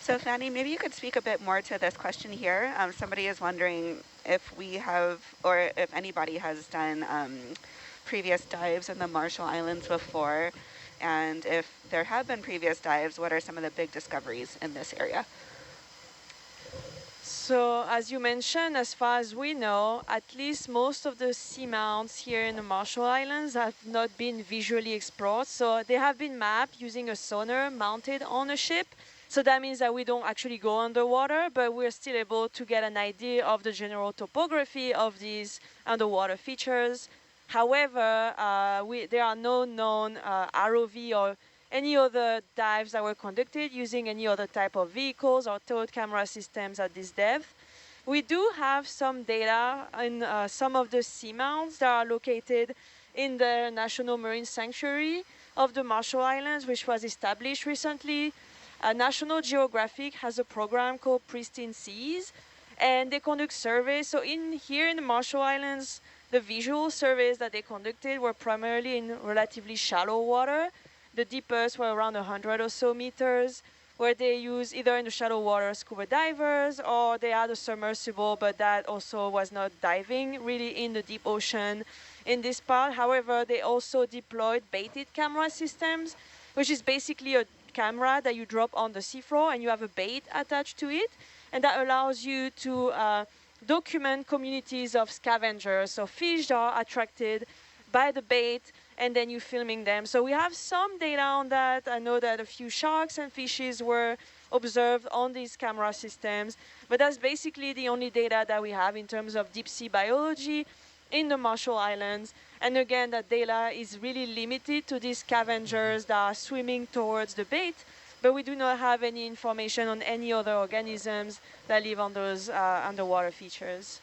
So Fanny, maybe you could speak a bit more to this question here. Somebody is wondering if we have, or if anybody has done previous dives in the Marshall Islands before, and if there have been previous dives, what are some of the big discoveries in this area? So as you mentioned, as far as we know, at least most of the seamounts here in the Marshall Islands have not been visually explored. So they have been mapped using a sonar mounted on a ship. So that means that we don't actually go underwater, but we're still able to get an idea of the general topography of these underwater features. However, there are no known ROV or any other dives that were conducted using any other type of vehicles or towed camera systems at this depth. We do have some data in some of the seamounts that are located in the National Marine Sanctuary of the Marshall Islands, which was established recently. National Geographic has a program called Pristine Seas, and they conduct surveys. So here in the Marshall Islands, the visual surveys that they conducted were primarily in relatively shallow water. The deepest were around 100 or so meters, where they use either in the shallow water scuba divers, or they had a submersible, but that also was not diving really in the deep ocean in this part. However, they also deployed baited camera systems, which is basically a camera that you drop on the seafloor and you have a bait attached to it, and that allows you to document communities of scavengers, so fish that are attracted by the bait, and then you filming them. So we have some data on that. I know that a few sharks and fishes were observed on these camera systems, but that's basically the only data that we have in terms of deep sea biology in the Marshall Islands. And again, that data is really limited to these scavengers that are swimming towards the bait, but we do not have any information on any other organisms that live on those underwater features.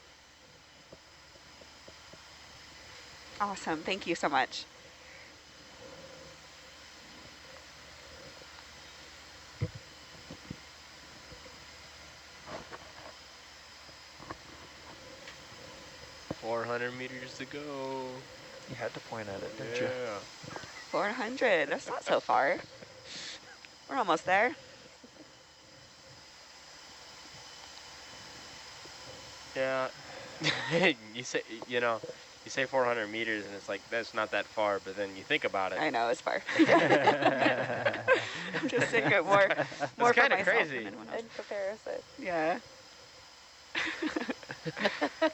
Awesome. Thank you so much. $400 to go. You had to point at it, didn't you? Yeah. 400. That's not so far. We're almost there. Yeah. you say 400 meters and it's like, that's not that far, but then you think about it. I know, it's far. I'm just thinking more for kind of myself crazy. than anyone else. In comparison. Yeah.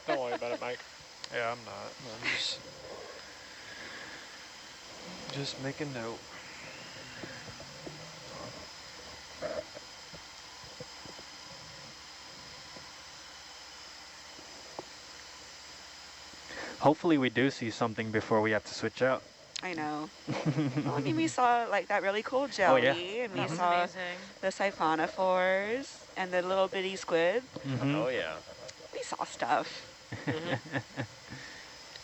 Don't worry about it, Mike. Yeah, I'm not. I'm just making note. Hopefully we do see something before we have to switch out. I know. Well, I mean, we saw like that really cool jelly, and we That was saw amazing. the siphonophores and the little bitty squid. Oh, yeah. We saw stuff.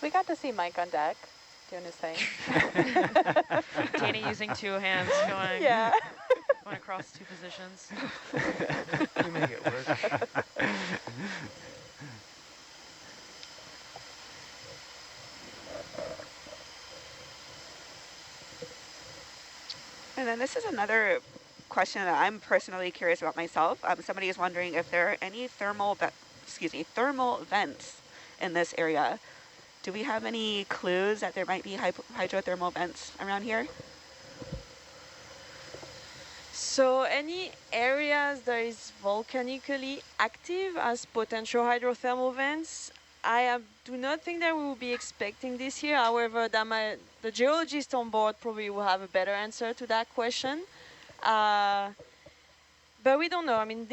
We got to see Mike on deck doing his thing. Danny using two hands going, Yeah. going across two positions. We make it work. And then this is another question that I'm personally curious about myself. Somebody is wondering if there are any thermal vents in this area. Do we have any clues that there might be hydrothermal vents around here? So any areas that is volcanically active as potential hydrothermal vents, do not think that we will be expecting this here. However, the geologist on board probably will have a better answer to that question. But we don't know. I mean,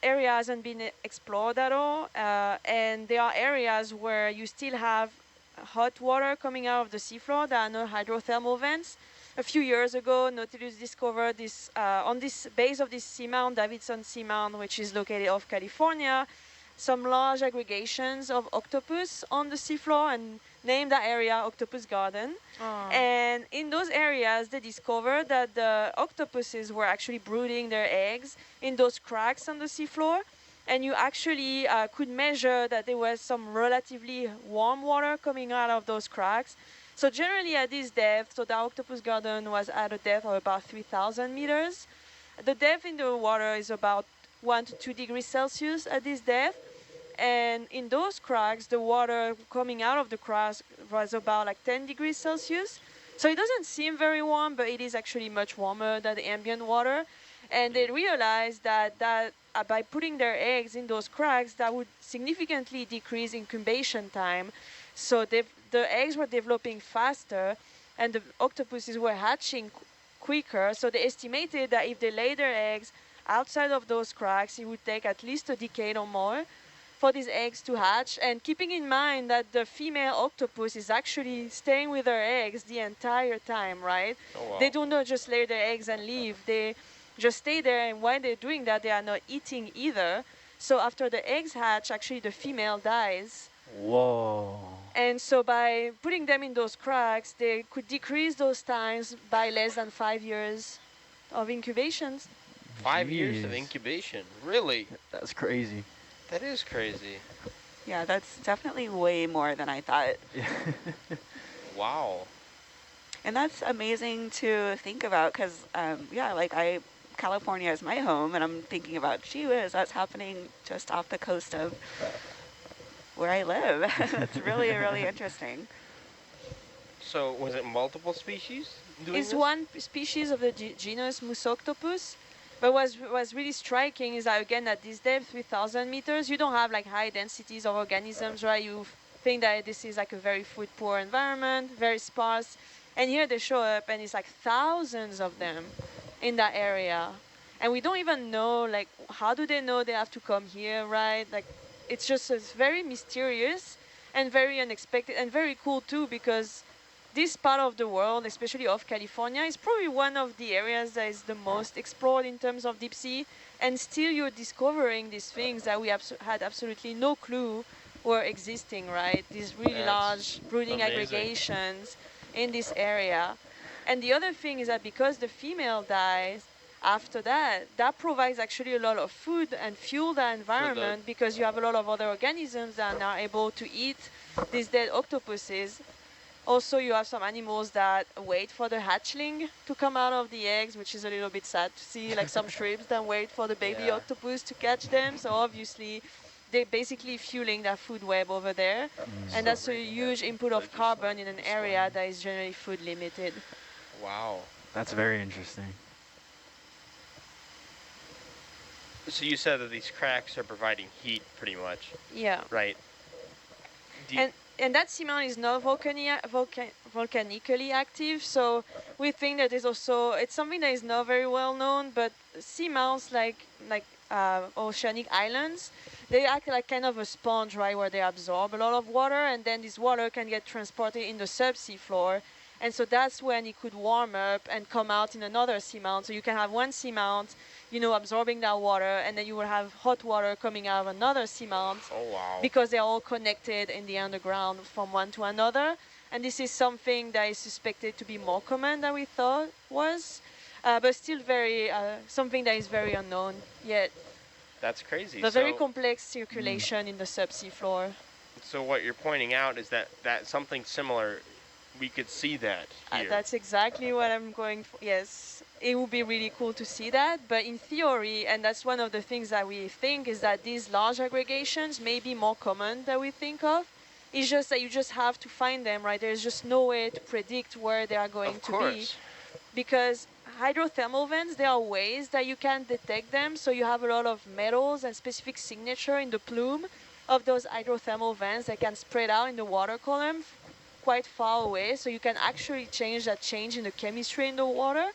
area hasn't been explored at all. And there are areas where you still have hot water coming out of the seafloor. There are no hydrothermal vents. A few years ago, Nautilus discovered this on this base of this seamount, Davidson Seamount, which is located off California, some large aggregations of octopus on the seafloor, and named that area Octopus Garden. Aww. And in those areas, they discovered that the octopuses were actually brooding their eggs in those cracks on the seafloor. And you actually could measure that there was some relatively warm water coming out of those cracks. So generally at this depth, so the Octopus Garden was at a depth of about 3,000 meters. The depth in the water is about 1 to 2 degrees Celsius at this depth. And in those cracks, the water coming out of the cracks was about like 10 degrees Celsius. So it doesn't seem very warm, but it is actually much warmer than the ambient water. And they realized that by putting their eggs in those cracks, that would significantly decrease incubation time. So the eggs were developing faster, and the octopuses were hatching quicker. So they estimated that if they lay their eggs outside of those cracks, it would take at least a decade or more for these eggs to hatch. And keeping in mind that the female octopus is actually staying with her eggs the entire time, right? Oh, wow. They do not just lay their eggs and leave. They just stay there, and while they're doing that, they are not eating either. So after the eggs hatch, actually the female dies. Whoa. And so by putting them in those cracks, they could decrease those times by less than 5 years of incubations. 5 years of Jeez. incubation, really? That's crazy. That is crazy. Yeah, that's definitely way more than I thought. Wow. And that's amazing to think about because, yeah, like I California as my home, and I'm thinking about, gee whiz, that's happening just off the coast of where I live. It's really, really interesting. So was it multiple species doing It's this? one species of the genus Musoctopus. But what's really striking is that, again, at this depth, 3,000 meters, you don't have like high densities of organisms, right? You think that this is like a very food poor environment, very sparse. And here they show up and it's like thousands of them in that area. And we don't even know, like, how do they know they have to come here, right? Like, it's just it's very mysterious and very unexpected and very cool too, because this part of the world, especially off California, is probably one of the areas that is the most explored in terms of deep sea. And still you're discovering these things that we had absolutely no clue were existing, right? These really large brooding aggregations in this area. And the other thing is that because the female dies, after that, that provides actually a lot of food and fuel the environment, because you have a lot of other organisms that are now able to eat these dead octopuses. Also, you have some animals that wait for the hatchling to come out of the eggs, which is a little bit sad to see, like some shrimps that wait for the baby octopus to catch them. So obviously, they're basically fueling that food web over there. And that's a huge input of carbon in an area that is generally food limited. Wow. That's very interesting. So you said that these cracks are providing heat pretty much. Yeah. Right. And that seamount is not volcanically active, so we think that it's something that is not very well known, but seamounts like oceanic islands, they act like kind of a sponge, right, where they absorb a lot of water, and then this water can get transported in the subsea floor. And so that's when it could warm up and come out in another seamount. So you can have one seamount, absorbing that water, and then you will have hot water coming out of another seamount. Oh, wow. Because they're all connected in the underground from one to another. And this is something that is suspected to be more common than we thought was, but still very something that is very unknown yet. That's crazy. The very complex circulation in the subsea floor. So what you're pointing out is that something similar, we could see that here. That's exactly what I'm going for. Yes, it would be really cool to see that. But in theory, and that's one of the things that we think, is that these large aggregations may be more common than we think of. It's just that you just have to find them, right? There's just no way to predict where they are going to be. Because hydrothermal vents, there are ways that you can detect them. So you have a lot of metals and specific signature in the plume of those hydrothermal vents that can spread out in the water column quite far away. So you can actually change that change in the chemistry in the water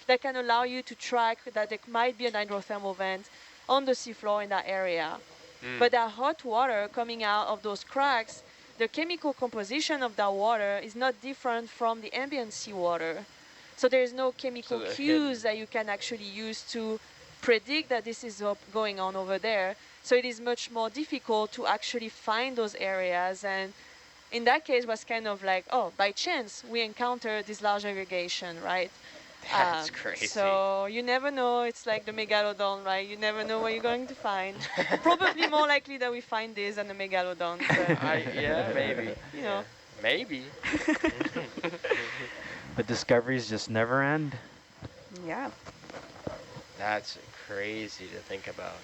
that can allow you to track that there might be an hydrothermal vent on the seafloor in that area. But that hot water coming out of those cracks, the chemical composition of that water is not different from the ambient seawater. So there's no chemical cues that you can actually use to predict that this is going on over there. So it is much more difficult to actually find those areas. And in that case, was kind of like, oh, by chance, we encountered this large aggregation, right? That's crazy. So you never know. It's like the megalodon, right? You never know what you're going to find. Probably more likely that we find this than the megalodon. Yeah, maybe. Maybe. But discoveries just never end. Yeah. That's crazy to think about.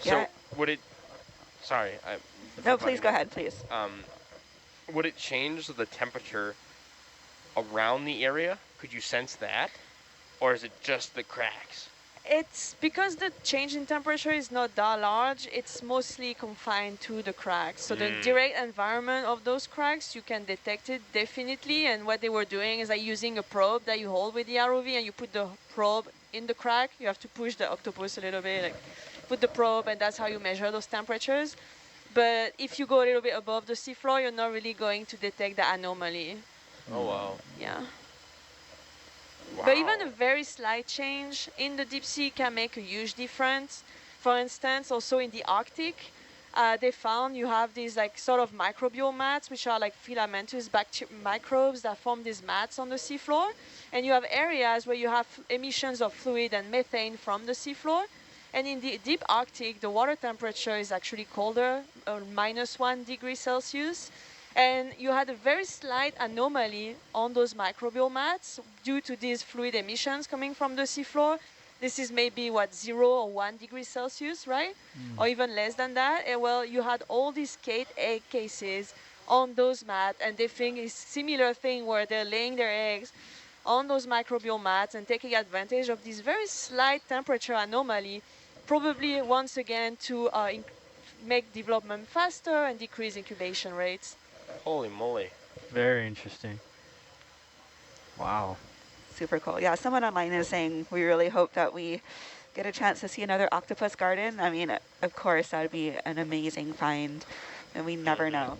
Yeah. So would it? Sorry. No, please go ahead, please. Would it change the temperature around the area? Could you sense that? Or is it just the cracks? It's because the change in temperature is not that large, it's mostly confined to the cracks. So the direct environment of those cracks, you can detect it definitely. And what they were doing is like using a probe that you hold with the ROV, and you put the probe in the crack. You have to push the octopus a little bit, like put the probe, and that's how you measure those temperatures. But if you go a little bit above the seafloor, you're not really going to detect the anomaly. Oh, wow. Yeah. Wow. But even a very slight change in the deep sea can make a huge difference. For instance, also in the Arctic, they found you have these like sort of microbial mats, which are like filamentous microbes that form these mats on the seafloor. And you have areas where you have emissions of fluid and methane from the seafloor. And in the deep Arctic, the water temperature is actually colder, -1 degree Celsius. And you had a very slight anomaly on those microbial mats due to these fluid emissions coming from the seafloor. This is maybe, what, 0 or 1 degree Celsius, right? Or even less than that. And well, you had all these Kate egg cases on those mats, and they think it's similar thing where they're laying their eggs on those microbial mats and taking advantage of this very slight temperature anomaly, probably once again to make development faster and decrease incubation rates. Holy moly. Very interesting. Wow. Super cool. Yeah, someone online is saying we really hope that we get a chance to see another octopus garden. I mean, of course, that would be an amazing find, and we never know.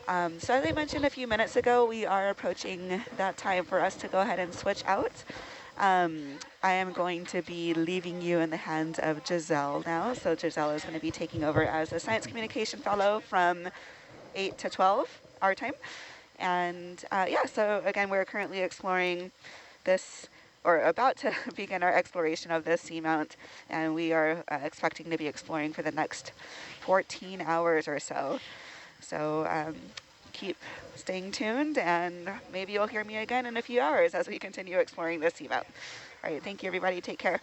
So as I mentioned a few minutes ago, we are approaching that time for us to go ahead and switch out. I am going to be leaving you in the hands of Giselle now. So Giselle is going to be taking over as a science communication fellow from 8 to 12 our time. And yeah, so again, we're currently exploring this, or about to begin our exploration of this seamount, and we are expecting to be exploring for the next 14 hours or so. So keep staying tuned, and maybe you'll hear me again in a few hours as we continue exploring this seamount. All right, thank you, everybody. Take care.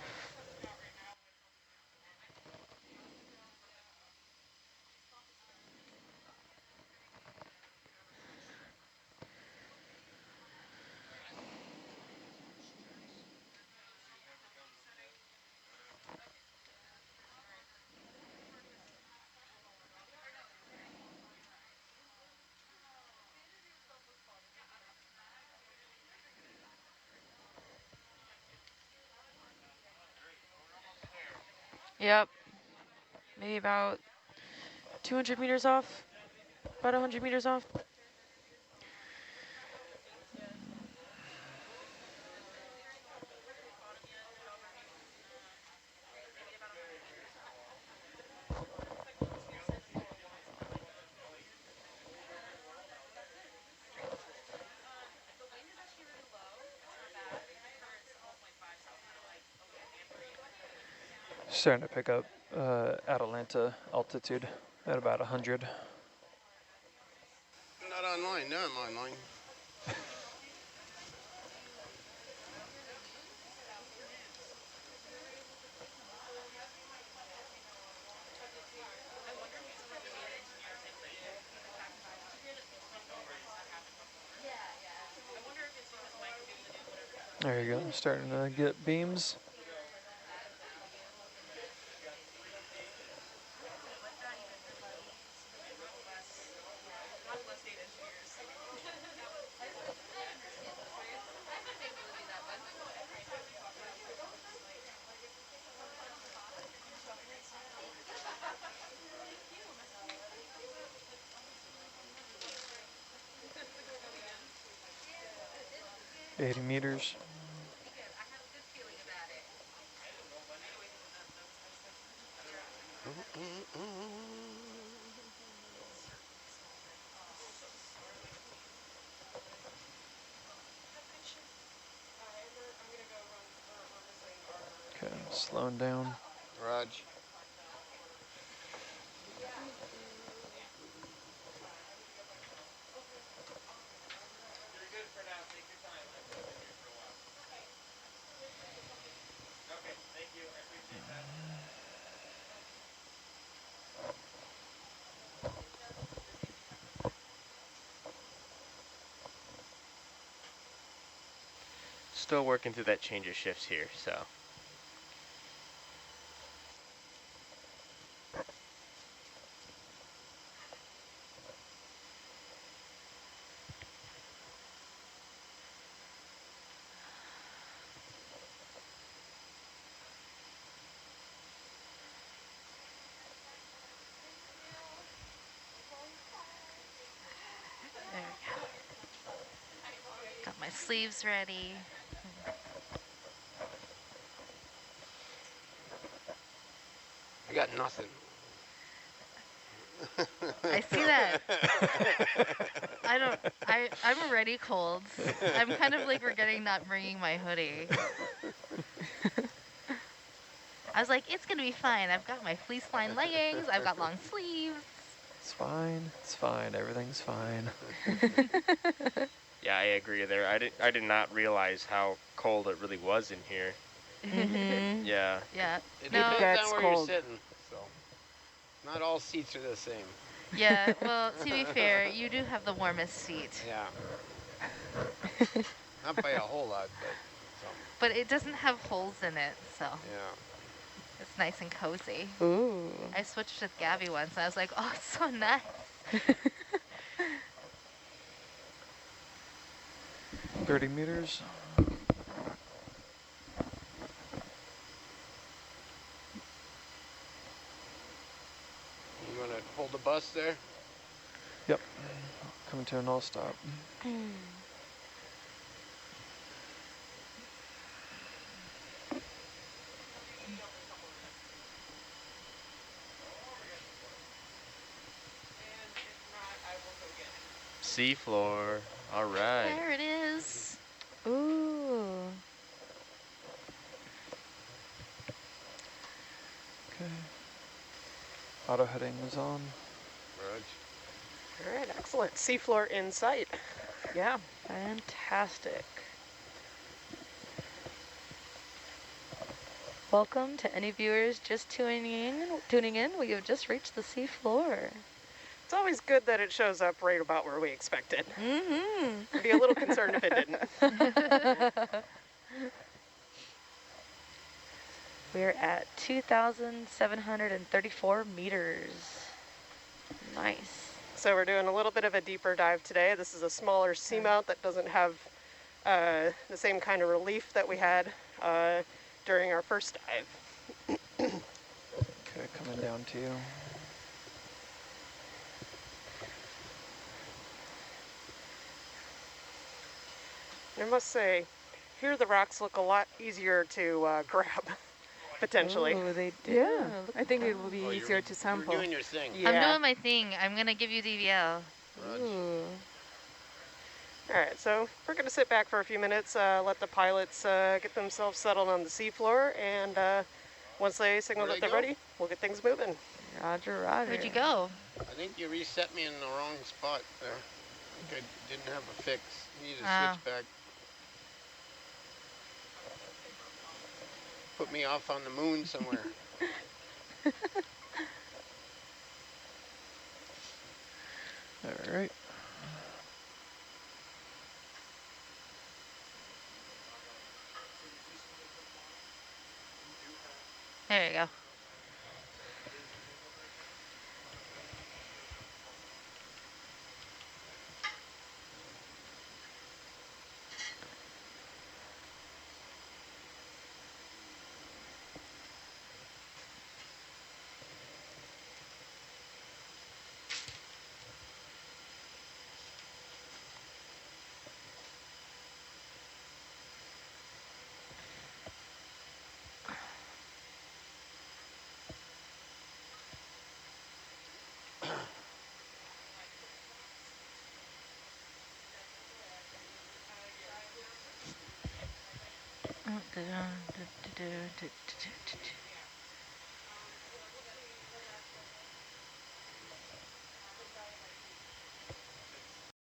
Yep. Maybe about 200 meters off. About 100 meters off. Starting to pick up Atalanta altitude at about 100. I'm not online. No, I'm online. There you go, starting to get beams. $80 meters. Okay, slowing down. Raj. Still working through that change of shifts here, so. There we go. Got my sleeves ready. I got nothing. I see that. I'm already cold. I'm kind of like regretting not bringing my hoodie. I was like, it's gonna be fine. I've got my fleece lined leggings. I've got long sleeves. It's fine. It's fine. Everything's fine. Yeah, I agree there. I did not realize how cold it really was in here. Mm-hmm. Yeah. Yeah. It No. depends That's on where cold. you're sitting. So, not all seats are the same. Yeah. Well, to be fair, you do have the warmest seat. Yeah. Not by a whole lot, but some. But it doesn't have holes in it, so Yeah. it's nice and cozy. Ooh. I switched with Gabby once, and I was like, oh, it's so nice. 30 meters. You want to hold the bus there? Yep. Coming to an all stop. Seafloor. All right. There it is. Ooh. Okay. Auto heading is on. Raj. All right, excellent. Seafloor in sight. Yeah. Fantastic. Welcome to any viewers just tuning in. We have just reached the sea floor. It's always good that it shows up right about where we expected. Mm-hmm. I'd be a little concerned if it didn't. We're at 2,734 meters. Nice. So we're doing a little bit of a deeper dive today. This is a smaller seamount that doesn't have the same kind of relief that we had during our first dive. Okay, coming down to you. I must say, here the rocks look a lot easier to grab, potentially. Ooh, they do. Yeah, I think it will be easier to You're sample. doing your thing. Yeah. I'm doing my thing. I'm going to give you DVL. Raj. Ooh. All right, so we're going to sit back for a few minutes, let the pilots get themselves settled on the seafloor, and once they signal Where'd that they they're go? ready, we'll get things moving. Roger, roger. Where'd you go? I think you reset me in the wrong spot there. I think I didn't have a fix. Need to Ah. switch back. Put me off on the moon somewhere. All right. There you go.